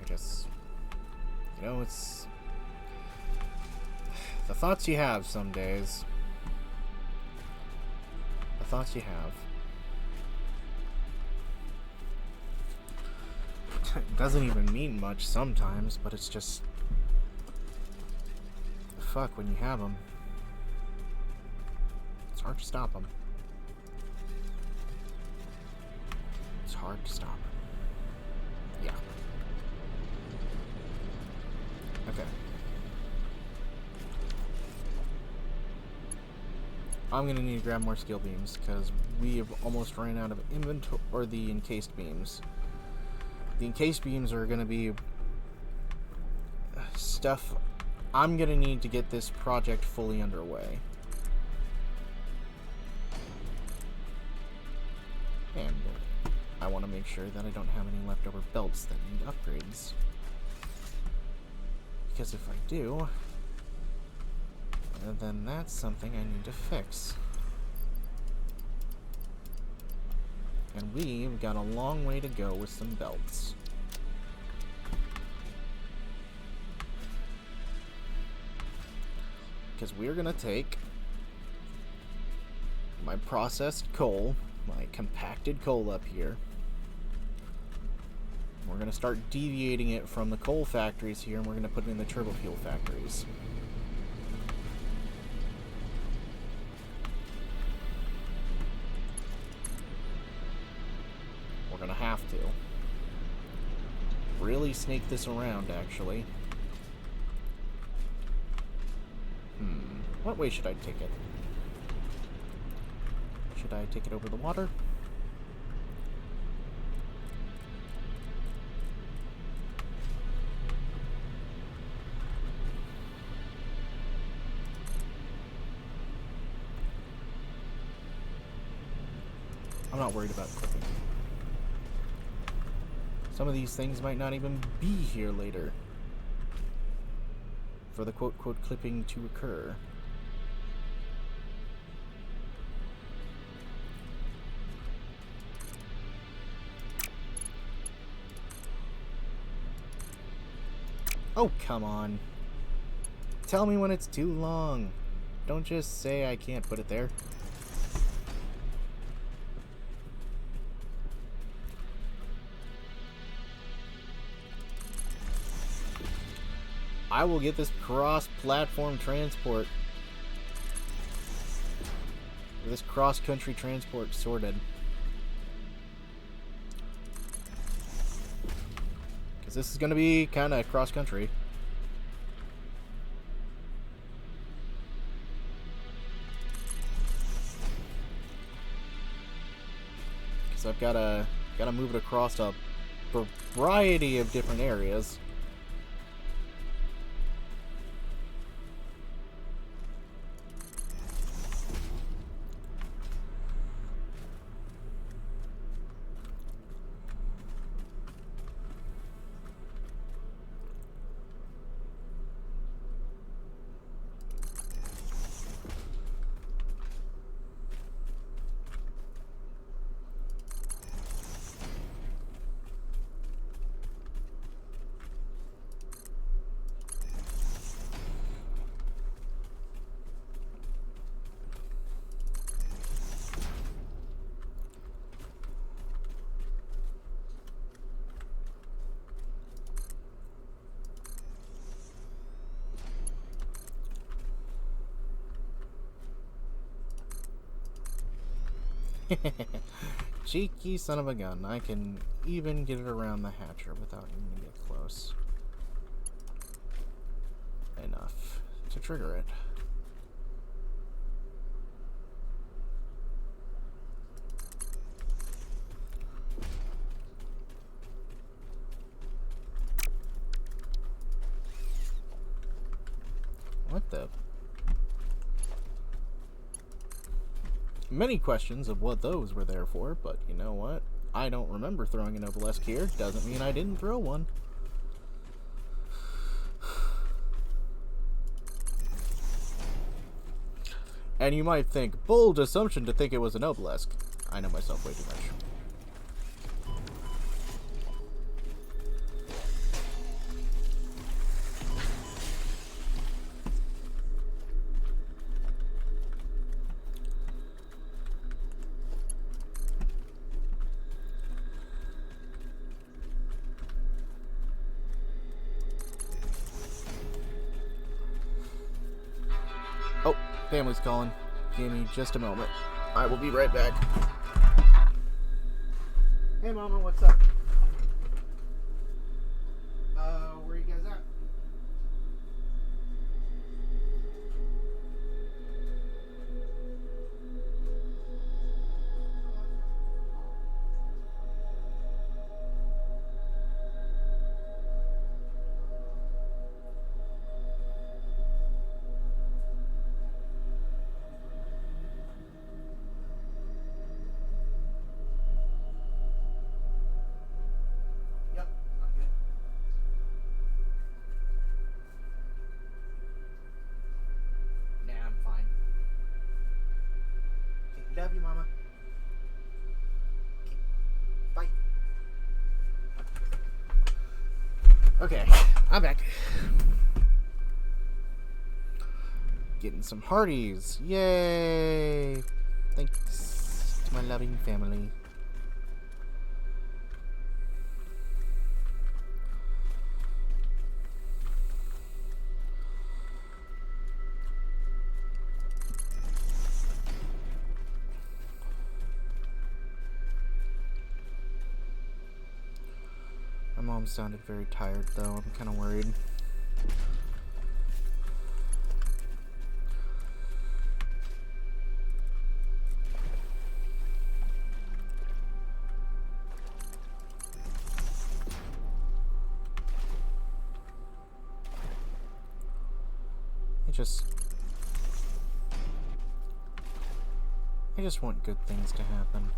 I just, you know, it's the thoughts you have some days. The thoughts you have. It doesn't even mean much sometimes, but it's just... fuck, when you have them, it's hard to stop them. It's hard to stop. Yeah. Okay. I'm gonna need to grab more steel beams because we have almost ran out of inventory, or the encased beams. The encased beams are gonna be stuff I'm going to need to get this project fully underway. And I want to make sure that I don't have any leftover belts that need upgrades. Because if I do, then that's something I need to fix. And we've got a long way to go with some belts. Because we're going to take my processed coal, my compacted coal up here. We're going to start deviating it from the coal factories here, and we're going to put it in the turbo fuel factories. We're going to have to. Really snake this around, actually. What way should I take it? Should I take it over the water? I'm not worried about clipping. Some of these things might not even be here later for the quote-quote clipping to occur. Oh, come on. Tell me when it's too long. Don't just say I can't put it there. I will get this cross-platform transport, this cross-country transport sorted. Because this is going to be kind of cross-country. Because I've got to move it across a variety of different areas. Cheeky son of a gun. I can even get it around the hatcher without needing to get close enough to trigger it. What the? Many questions of what those were there for, but you know what? I don't remember throwing an obelisk here. Doesn't mean I didn't throw one. And you might think, bold assumption to think it was an obelisk. I know myself way too much. Oh, family's calling. Give me just a moment. I will be right back. Hey, Mama, what's up? Where are you guys at? Love you, Mama. Okay. Bye. Okay, I'm back. Getting some hearties. Yay! Thanks to my loving family. My mom sounded very tired, though. I'm kind of worried. I just want good things to happen.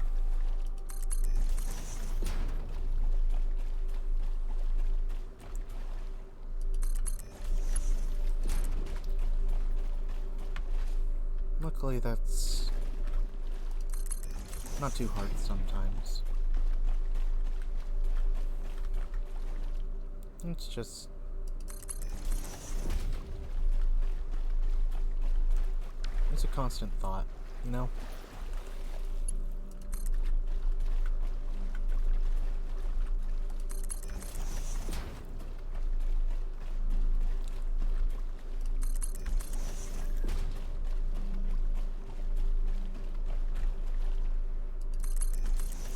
Luckily, that's not too hard sometimes. It's just... it's a constant thought, you know?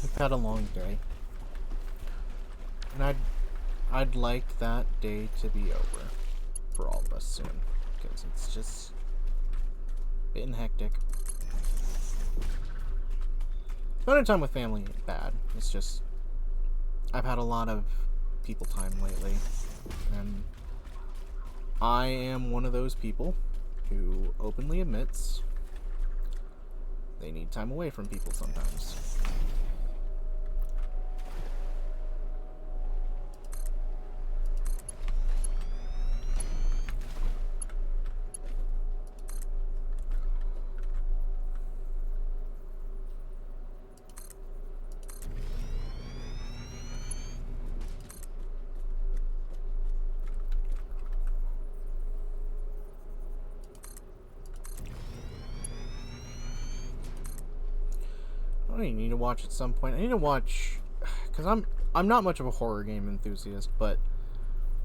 We've had a long day. And I'd like that day to be over for all of us soon, because it's just getting hectic. Spending time with family ain't bad. It's just I've had a lot of people time lately, and I am one of those people who openly admits they need time away from people sometimes. I need to watch at some point. I need to watch, because I'm not much of a horror game enthusiast, but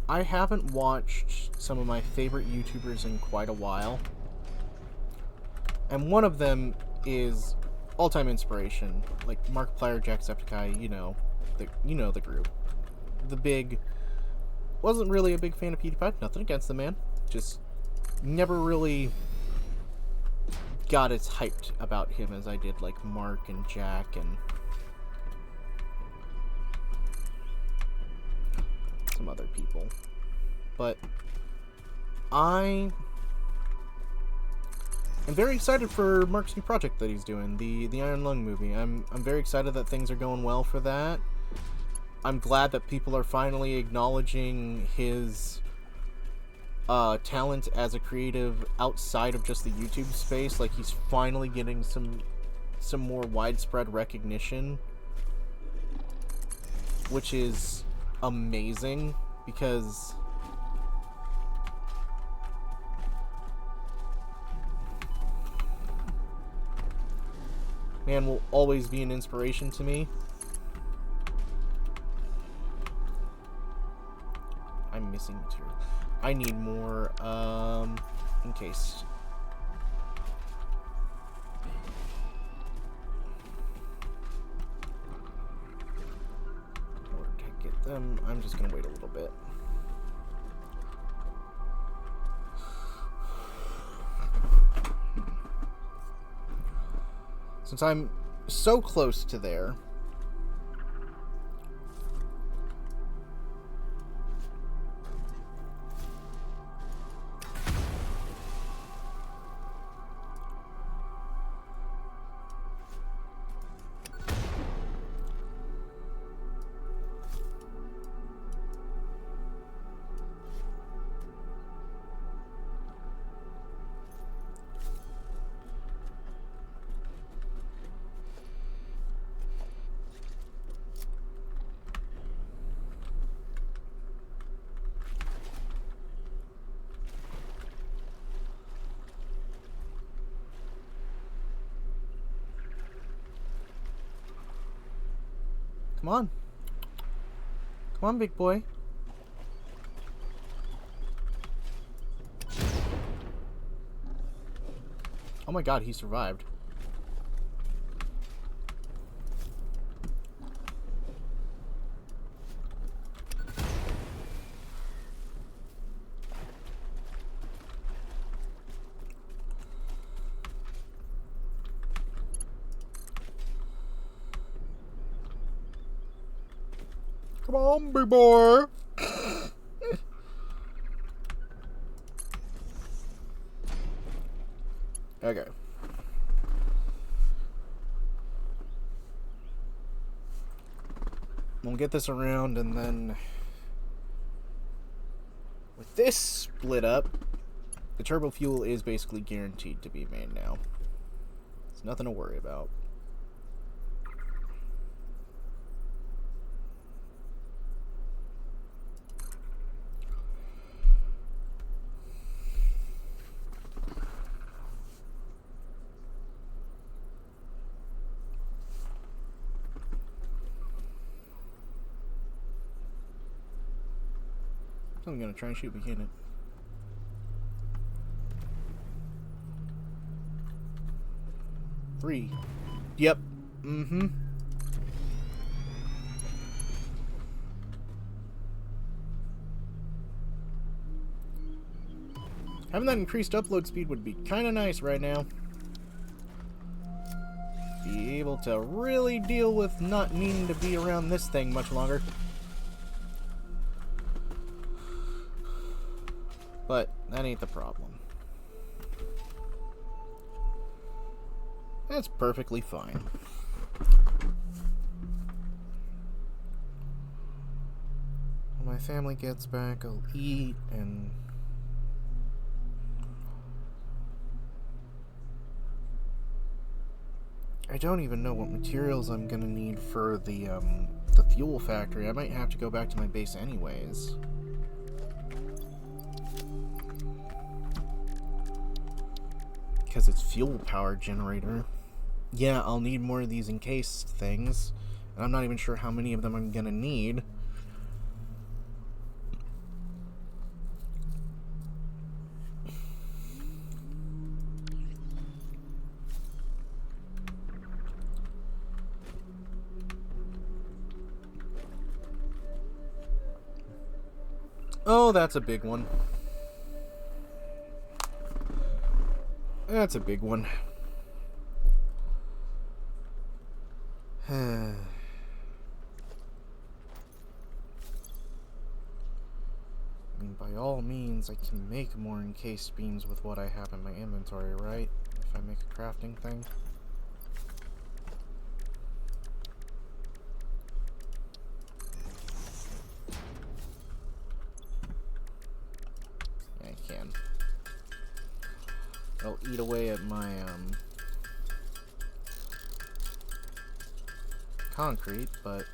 I haven't watched some of my favorite YouTubers in quite a while, and one of them is all-time inspiration, like Markiplier, Jacksepticeye. You know the group. The big, wasn't really a big fan of PewDiePie. Nothing against the man, just never really got as hyped about him as I did like Mark and Jack and some other people. But I am very excited for Mark's new project that he's doing, the Iron Lung movie. I'm very excited that things are going well for that. I'm glad that people are finally acknowledging his talent as a creative outside of just the YouTube space. Like, he's finally getting some more widespread recognition, which is amazing, because man will always be an inspiration to me. I'm missing material. I need more, in case. In order to get them, I'm just gonna wait a little bit. Since I'm so close to there, Come on. Come on, big boy. Oh my god, he survived. Come on, big boy. Okay. We'll get this around, and then with this split up, the turbo fuel is basically guaranteed to be made now. It's nothing to worry about. I'm gonna try and shoot me, can't it? Three. Yep. Mm-hmm. Having that increased upload speed would be kind of nice right now. Be able to really deal with not needing to be around this thing much longer. But that ain't the problem. That's perfectly fine. When my family gets back, I'll eat and... I don't even know what materials I'm gonna need for the fuel factory. I might have to go back to my base anyways. Because it's fuel power generator. Yeah, I'll need more of these encased things. And I'm not even sure how many of them I'm gonna need. Oh, that's a big one. That's a big one. I mean, by all means, I can make more encased beams with what I have in my inventory, right? If I make a crafting thing. Yeah, I can. I'll eat away at my, concrete, but...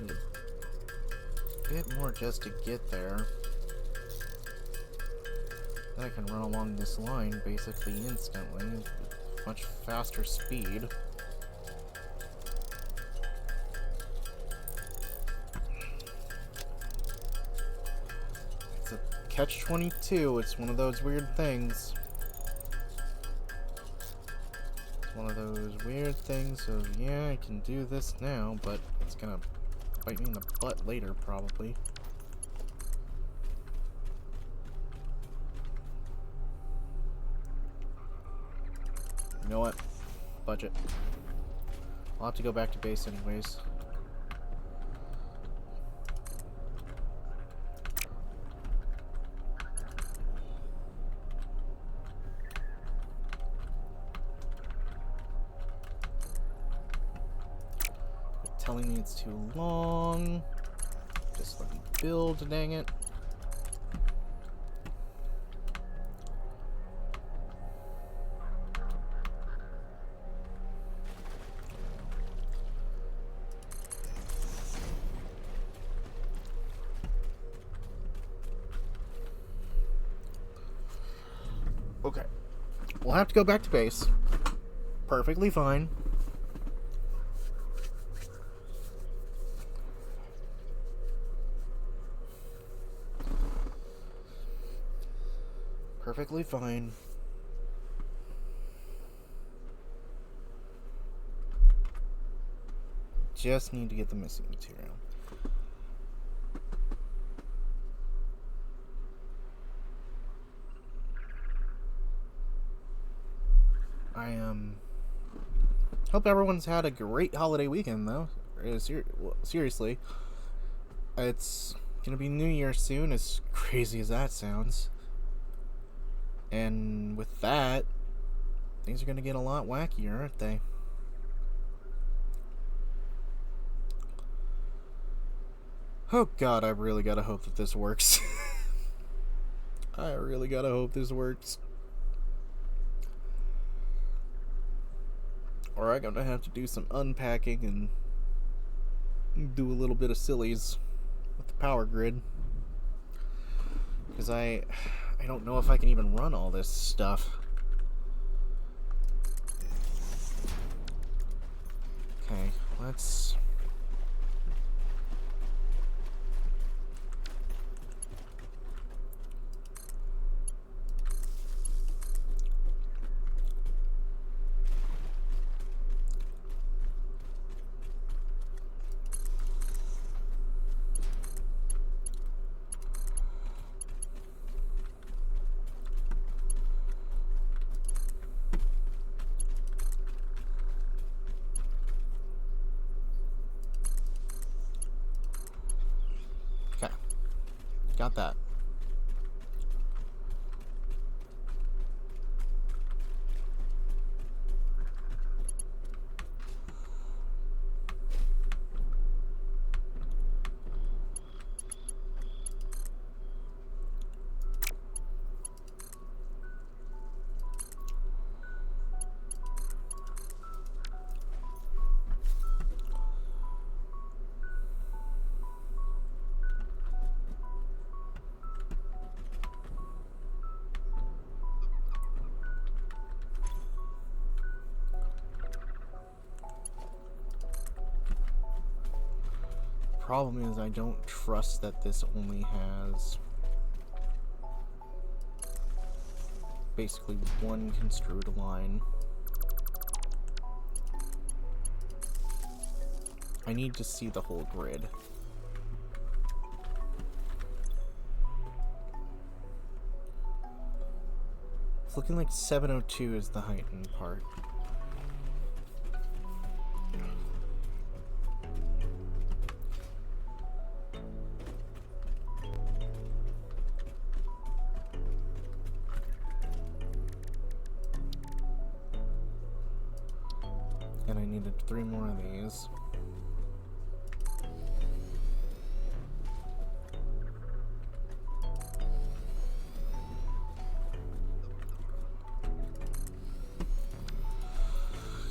need a bit more just to get there. Then I can run along this line basically instantly, with much faster speed. Catch-22, it's one of those weird things. It's one of those weird things of, yeah, I can do this now, but it's gonna bite me in the butt later, probably. You know what? Budget. I'll have to go back to base anyways. Telling me it's too long. Just let me build, dang it. Okay. We'll have to go back to base. Perfectly fine. Perfectly fine. Just need to get the missing material. I hope everyone's had a great holiday weekend, though. Seriously, it's gonna be New Year soon, as crazy as that sounds. And with that, things are gonna get a lot wackier, aren't they? Oh god, I really gotta hope that this works. I really gotta hope this works. Or I'm gonna have to do some unpacking and do a little bit of sillies with the power grid. Because I don't know if I can even run all this stuff. Okay, let's... Okay, got that. Problem is, I don't trust that this only has basically one construed line. I need to see the whole grid. It's looking like 702 is the heightened part. And I needed 3 more of these.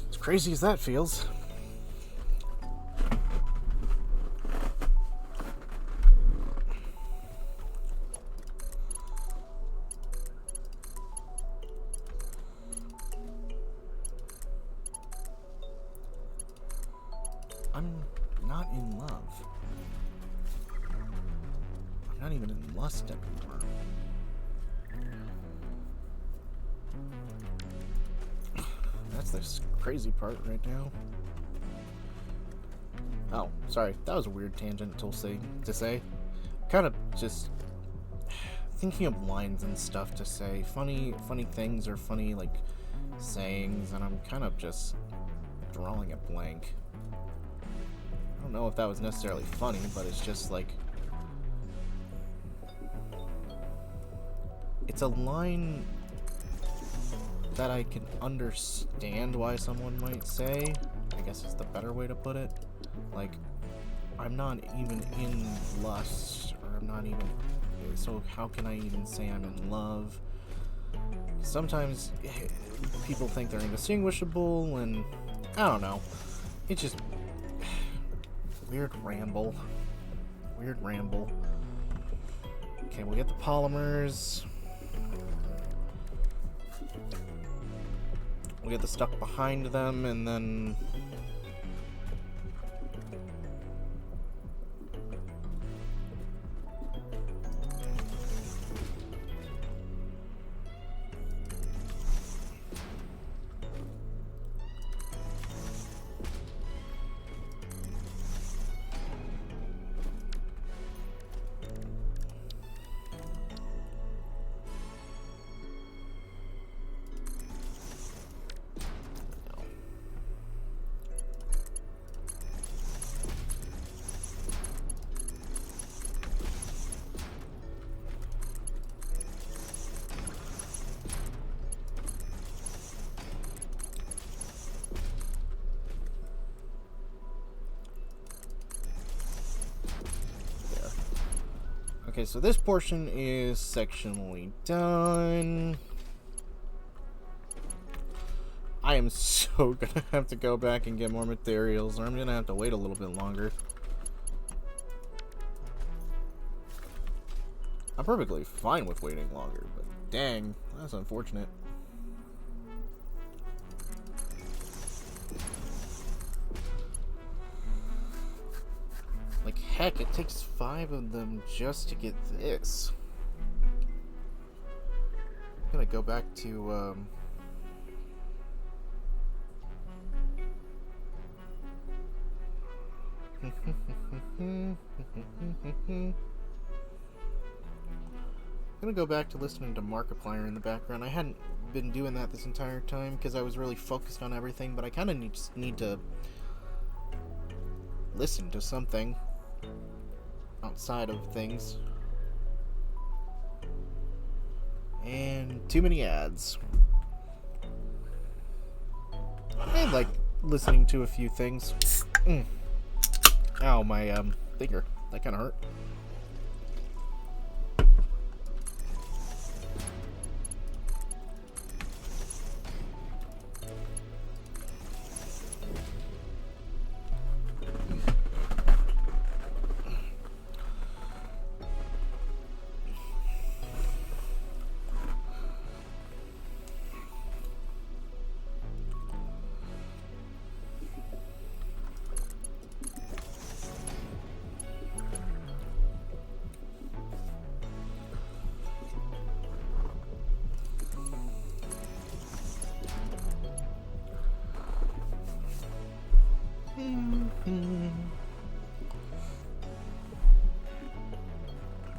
As crazy as that feels. I'm not in love. I'm not even in lust anymore. That's the crazy part right now. Oh, sorry. That was a weird tangent to say. Kind of just thinking of lines and stuff to say. Funny things or funny, like, sayings, and I'm kind of just drawing a blank. I don't know if that was necessarily funny, but it's just like... It's a line that I can understand why someone might say. I guess is the better way to put it. Like, I'm not even in lust, or I'm not even... So how can I even say I'm in love? Sometimes people think they're indistinguishable, and I don't know. It's just... Weird ramble. Okay, we'll get the polymers. We get the stuff behind them, and then... Okay, so this portion is sectionally done. I am so gonna have to go back and get more materials, or I'm gonna have to wait a little bit longer. I'm perfectly fine with waiting longer, but dang, that's unfortunate. Like, heck, it takes 5 of them just to get this. I'm gonna go back to, I'm gonna go back to listening to Markiplier in the background. I hadn't been doing that this entire time because I was really focused on everything, but I kind of need to listen to something outside of things. And too many ads. I like listening to a few things. Ow, my finger. That kind of hurt.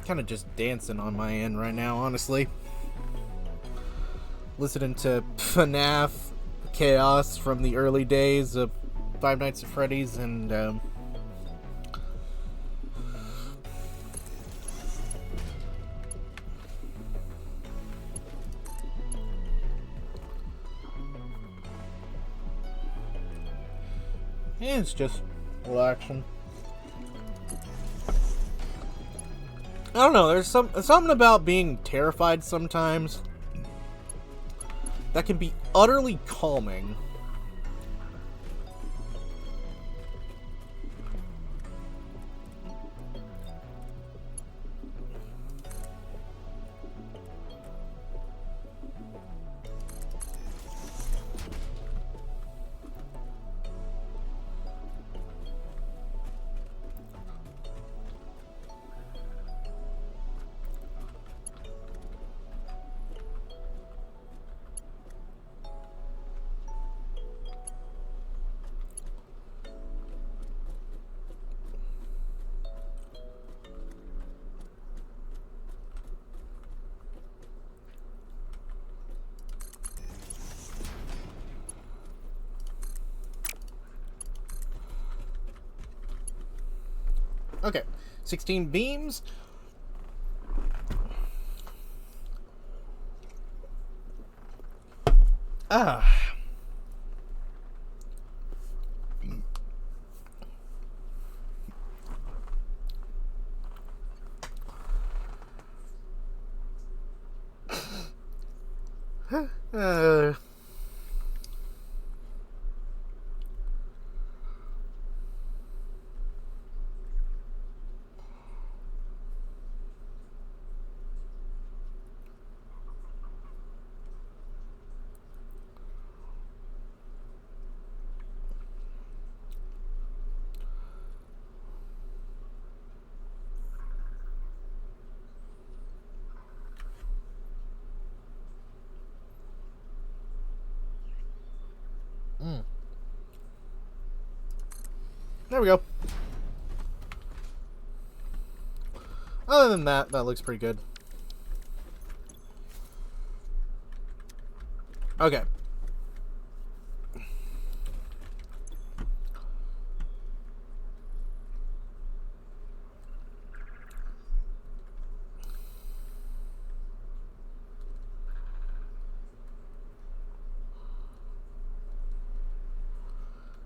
Kind of just dancing on my end right now, honestly. Listening to FNAF Chaos from the early days of Five Nights at Freddy's, and it's just relaxing. I don't know, there's something about being terrified sometimes that can be utterly calming. Okay, 16 beams. Ah. There we go. Other than that, that looks pretty good. Okay.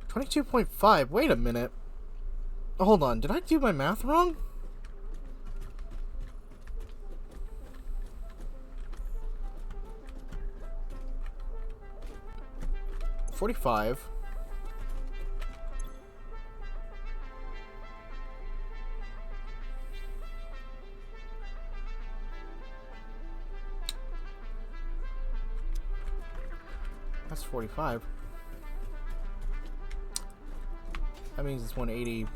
$22.5. Wait a minute. Hold on. Did I do my math wrong? $45. That's 45. That means it's 180.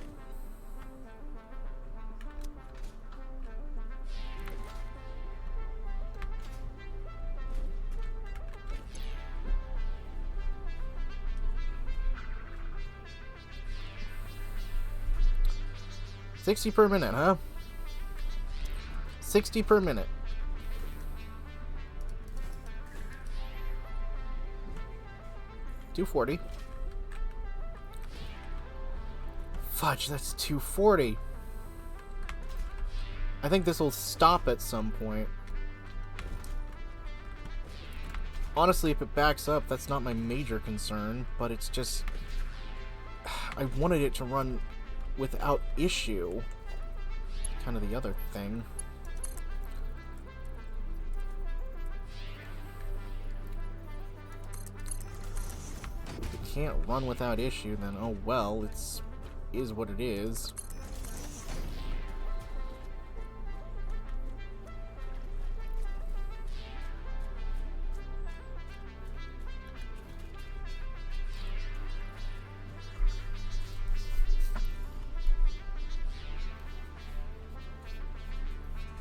$60 per minute, huh? 60 per minute. $240. Fudge, that's $240. I think this will stop at some point. Honestly, if it backs up, that's not my major concern, but it's just... I wanted it to run without issue. Kind of the other thing. If it can't run without issue, then oh well, is what it is.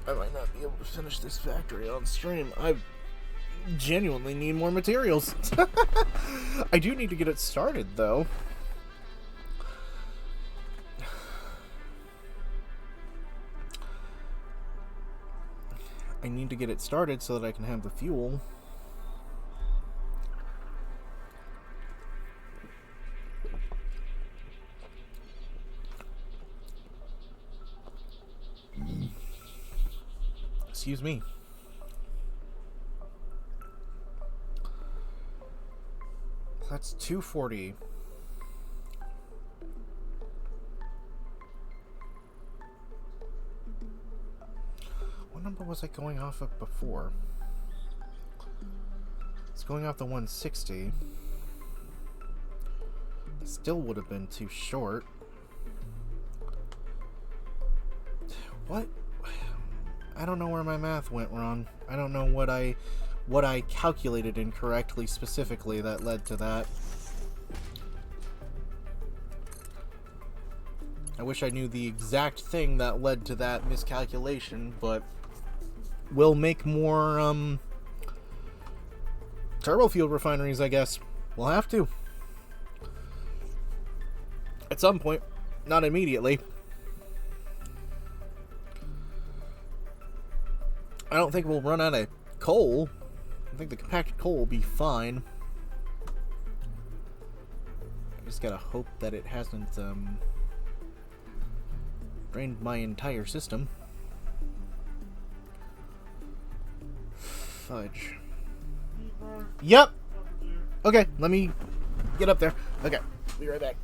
I might not be able to finish this factory on stream. I genuinely need more materials. I do need to get it started, though. I need to get it started so that I can have the fuel. Excuse me. That's 240. What number was I going off of before? It's going off the 160. Still would have been too short. What? I don't know where my math went wrong. I don't know what I calculated incorrectly specifically that led to that. I wish I knew the exact thing that led to that miscalculation, but we'll make more turbo fuel refineries, I guess. We'll have to. At some point. Not immediately. I don't think we'll run out of coal. I think the compacted coal will be fine. I just gotta hope that it hasn't drained my entire system. Fudge. Yep! Okay, let me get up there. Okay, be right back.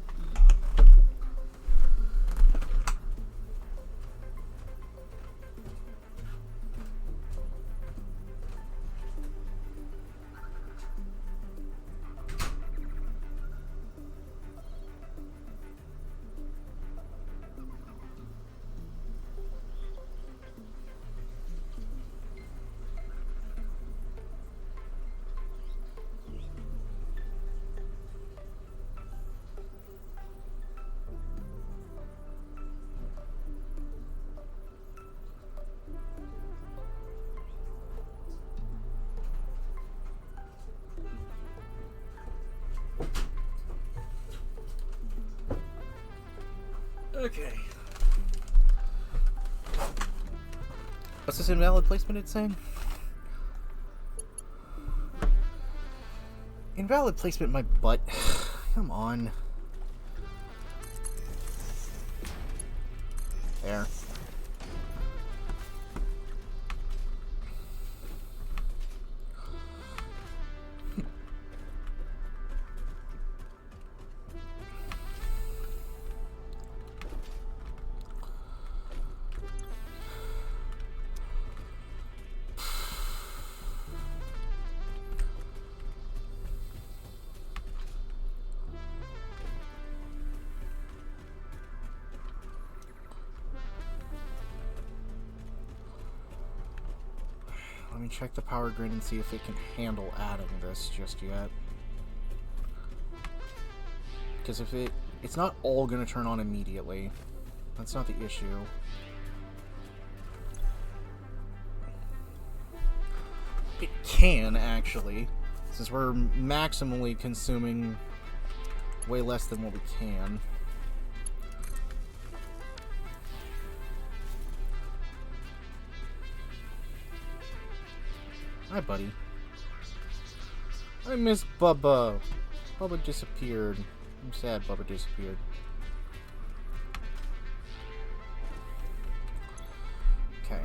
Okay. What's this invalid placement it's saying? Invalid placement in my butt. Come on. There. Let me check the power grid and see if it can handle adding this just yet. Because if it's not all going to turn on immediately. That's not the issue. It can, actually. Since we're maximally consuming way less than what we can. Hi, buddy. I miss Bubba. Bubba disappeared. I'm sad Bubba disappeared. Okay.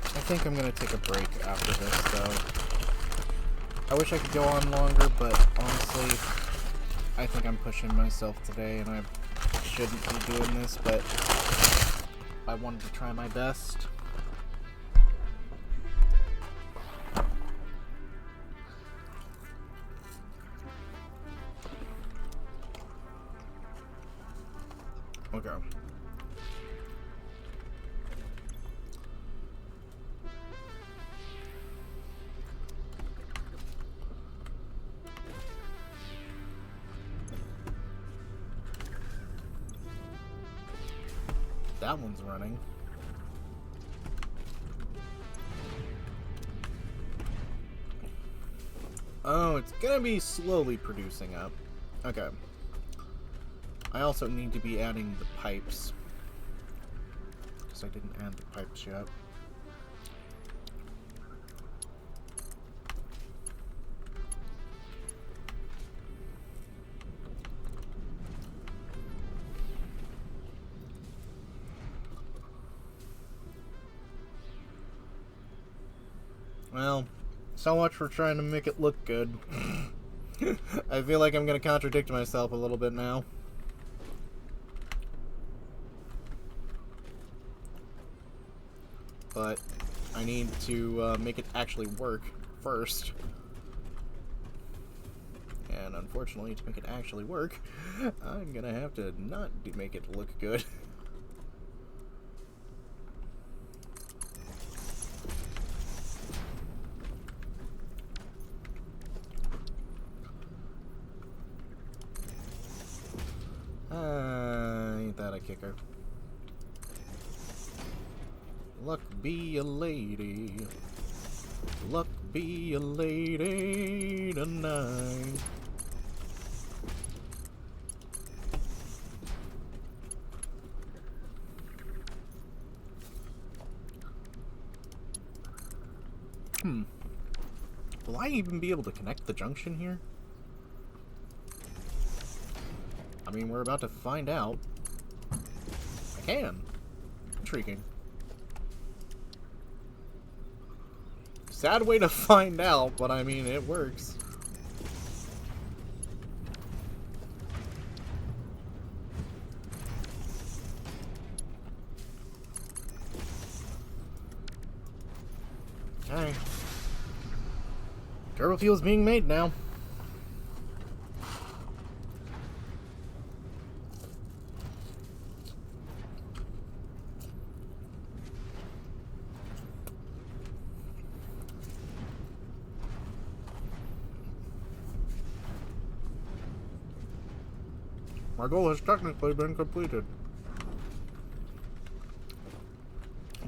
I think I'm gonna take a break after this, though. I wish I could go on longer, but honestly, I think I'm pushing myself today, and I shouldn't be doing this, but I wanted to try my best. Okay. That one's running. Oh, it's gonna be slowly producing up. Okay. I also need to be adding the pipes. Because I didn't add the pipes yet. Well, so much for trying to make it look good. I feel like I'm going to contradict myself a little bit now. But I need to make it actually work first. And unfortunately, to make it actually work, I'm going to have to not make it look good. Ain't that a kicker? Luck be a lady. Luck be a lady tonight. Will I even be able to connect the junction here? I mean, we're about to find out. I can. Intriguing. Sad way to find out, but I mean, it works. Alright. Turbo fuel's being made now. My goal has technically been completed.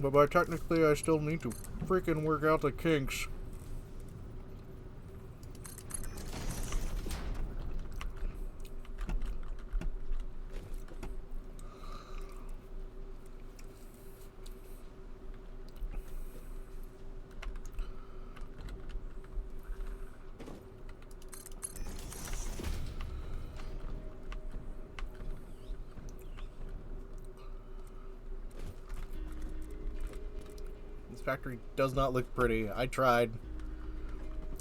But by technically, I still need to freaking work out the kinks. Satisfactory does not look pretty. I tried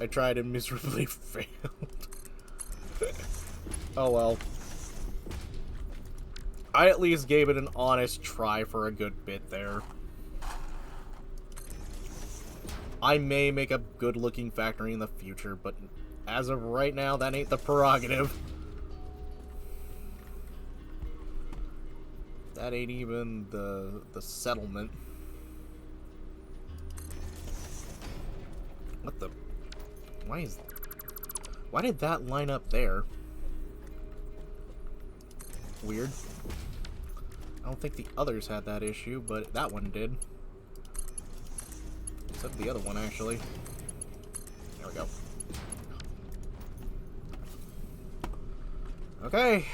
and miserably failed. Oh well. I at least gave it an honest try for a good bit there. I may make a good-looking factory in the future, but as of right now, that ain't the prerogative. That ain't even the settlement. What the... Why did that line up there? Weird. I don't think the others had that issue, but that one did. Except the other one, actually. There we go. Okay.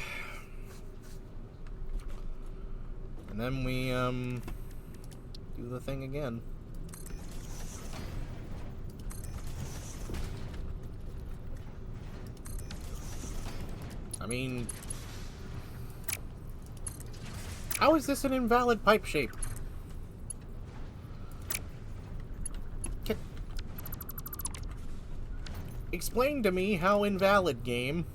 And then we, do the thing again. I mean... How is this an invalid pipe shape? Explain to me how invalid, game.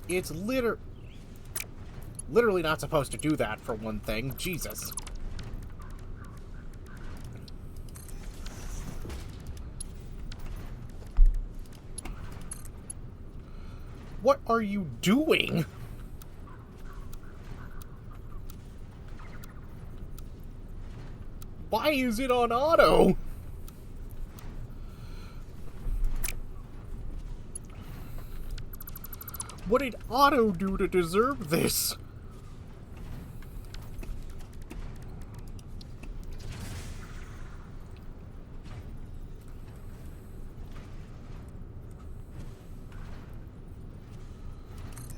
It's literally not supposed to do that, for one thing. Jesus. What are you doing? Why is it on auto? What did auto do to deserve this?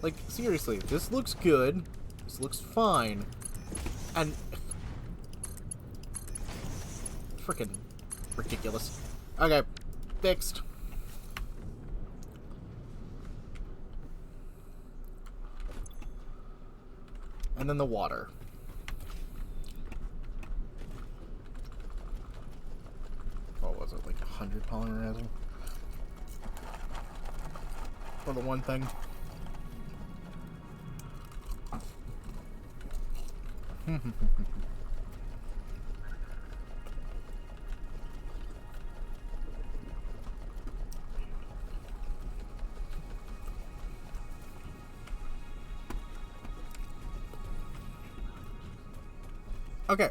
Like, seriously, this looks good. This looks fine. And... Frickin' ridiculous. Okay, fixed. And then the water. What was it, like 100 polymer resin? For the one thing. Okay.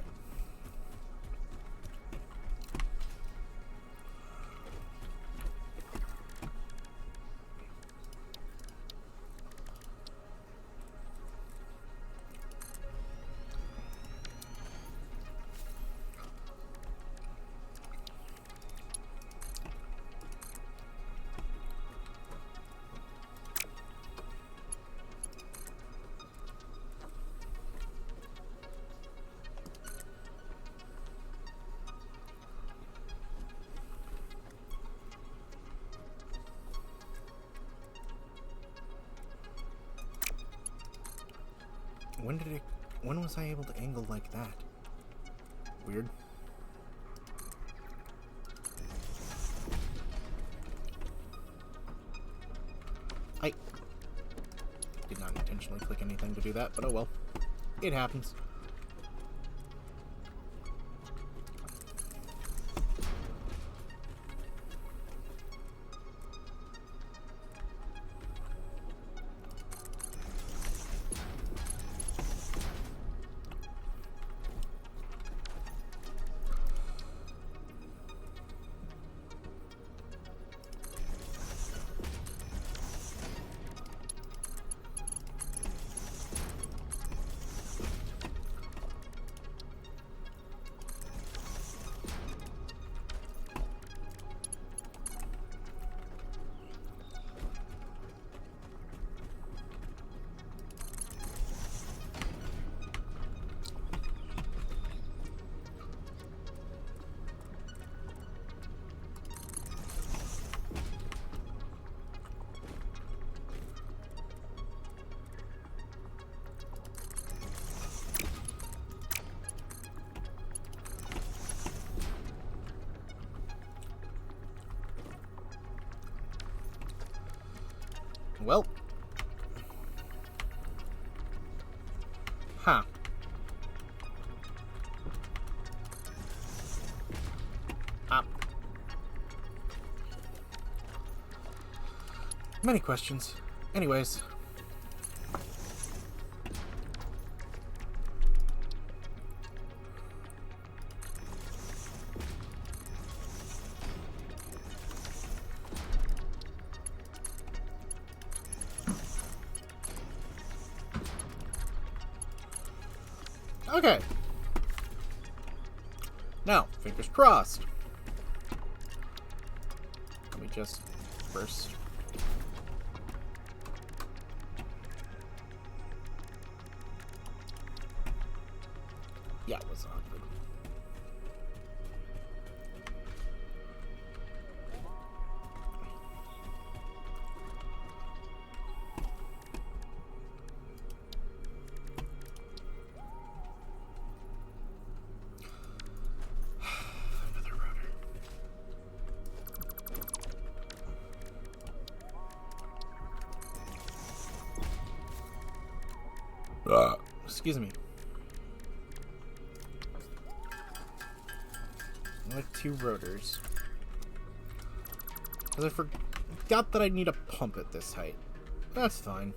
When was I able to angle like that? Weird. I did not intentionally click anything to do that, but oh well. It happens. Well. Huh. Many questions. Anyways. Okay. Now, fingers crossed. Let me just first. Yeah, it was on. Another rotor. Excuse me. I like 2 rotors. Because I forgot that I need a pump at this height. That's fine.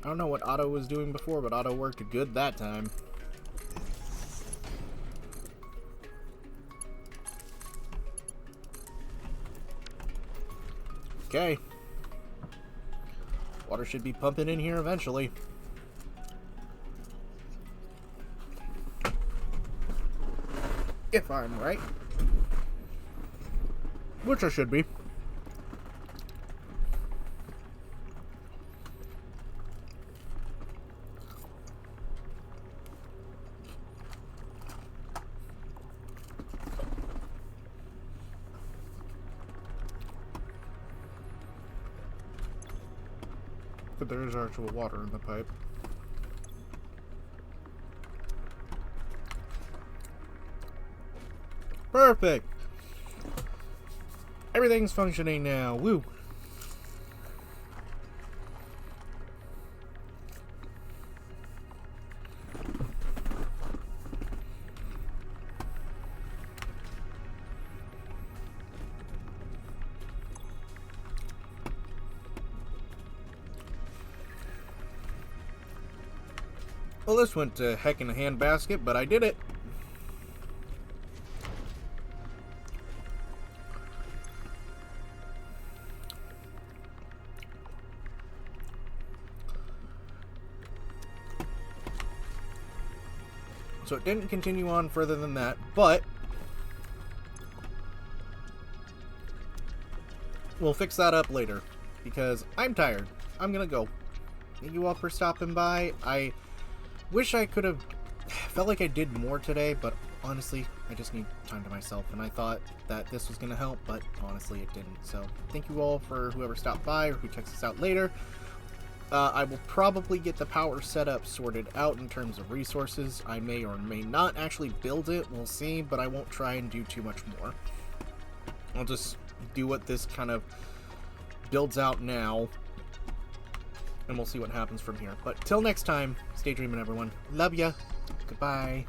I don't know what Otto was doing before, but Otto worked good that time. Okay. Water should be pumping in here eventually. If I'm right. Which I should be. But there is actual water in the pipe. Perfect! Everything's functioning now. Woo! Well, this went to heck in a handbasket, but I did it. So it didn't continue on further than that, but we'll fix that up later, because I'm tired. I'm gonna go. Thank you all for stopping by. I wish I could have felt like I did more today, but honestly, I just need time to myself, and I thought that this was gonna help, but honestly it didn't. So thank you all for whoever stopped by or who checks us out later. I will probably get the power setup sorted out in terms of resources. I may or may not actually build it, we'll see, but I won't try and do too much more. I'll just do what this kind of builds out now, and we'll see what happens from here. But till next time, stay dreaming, everyone. Love ya. Goodbye.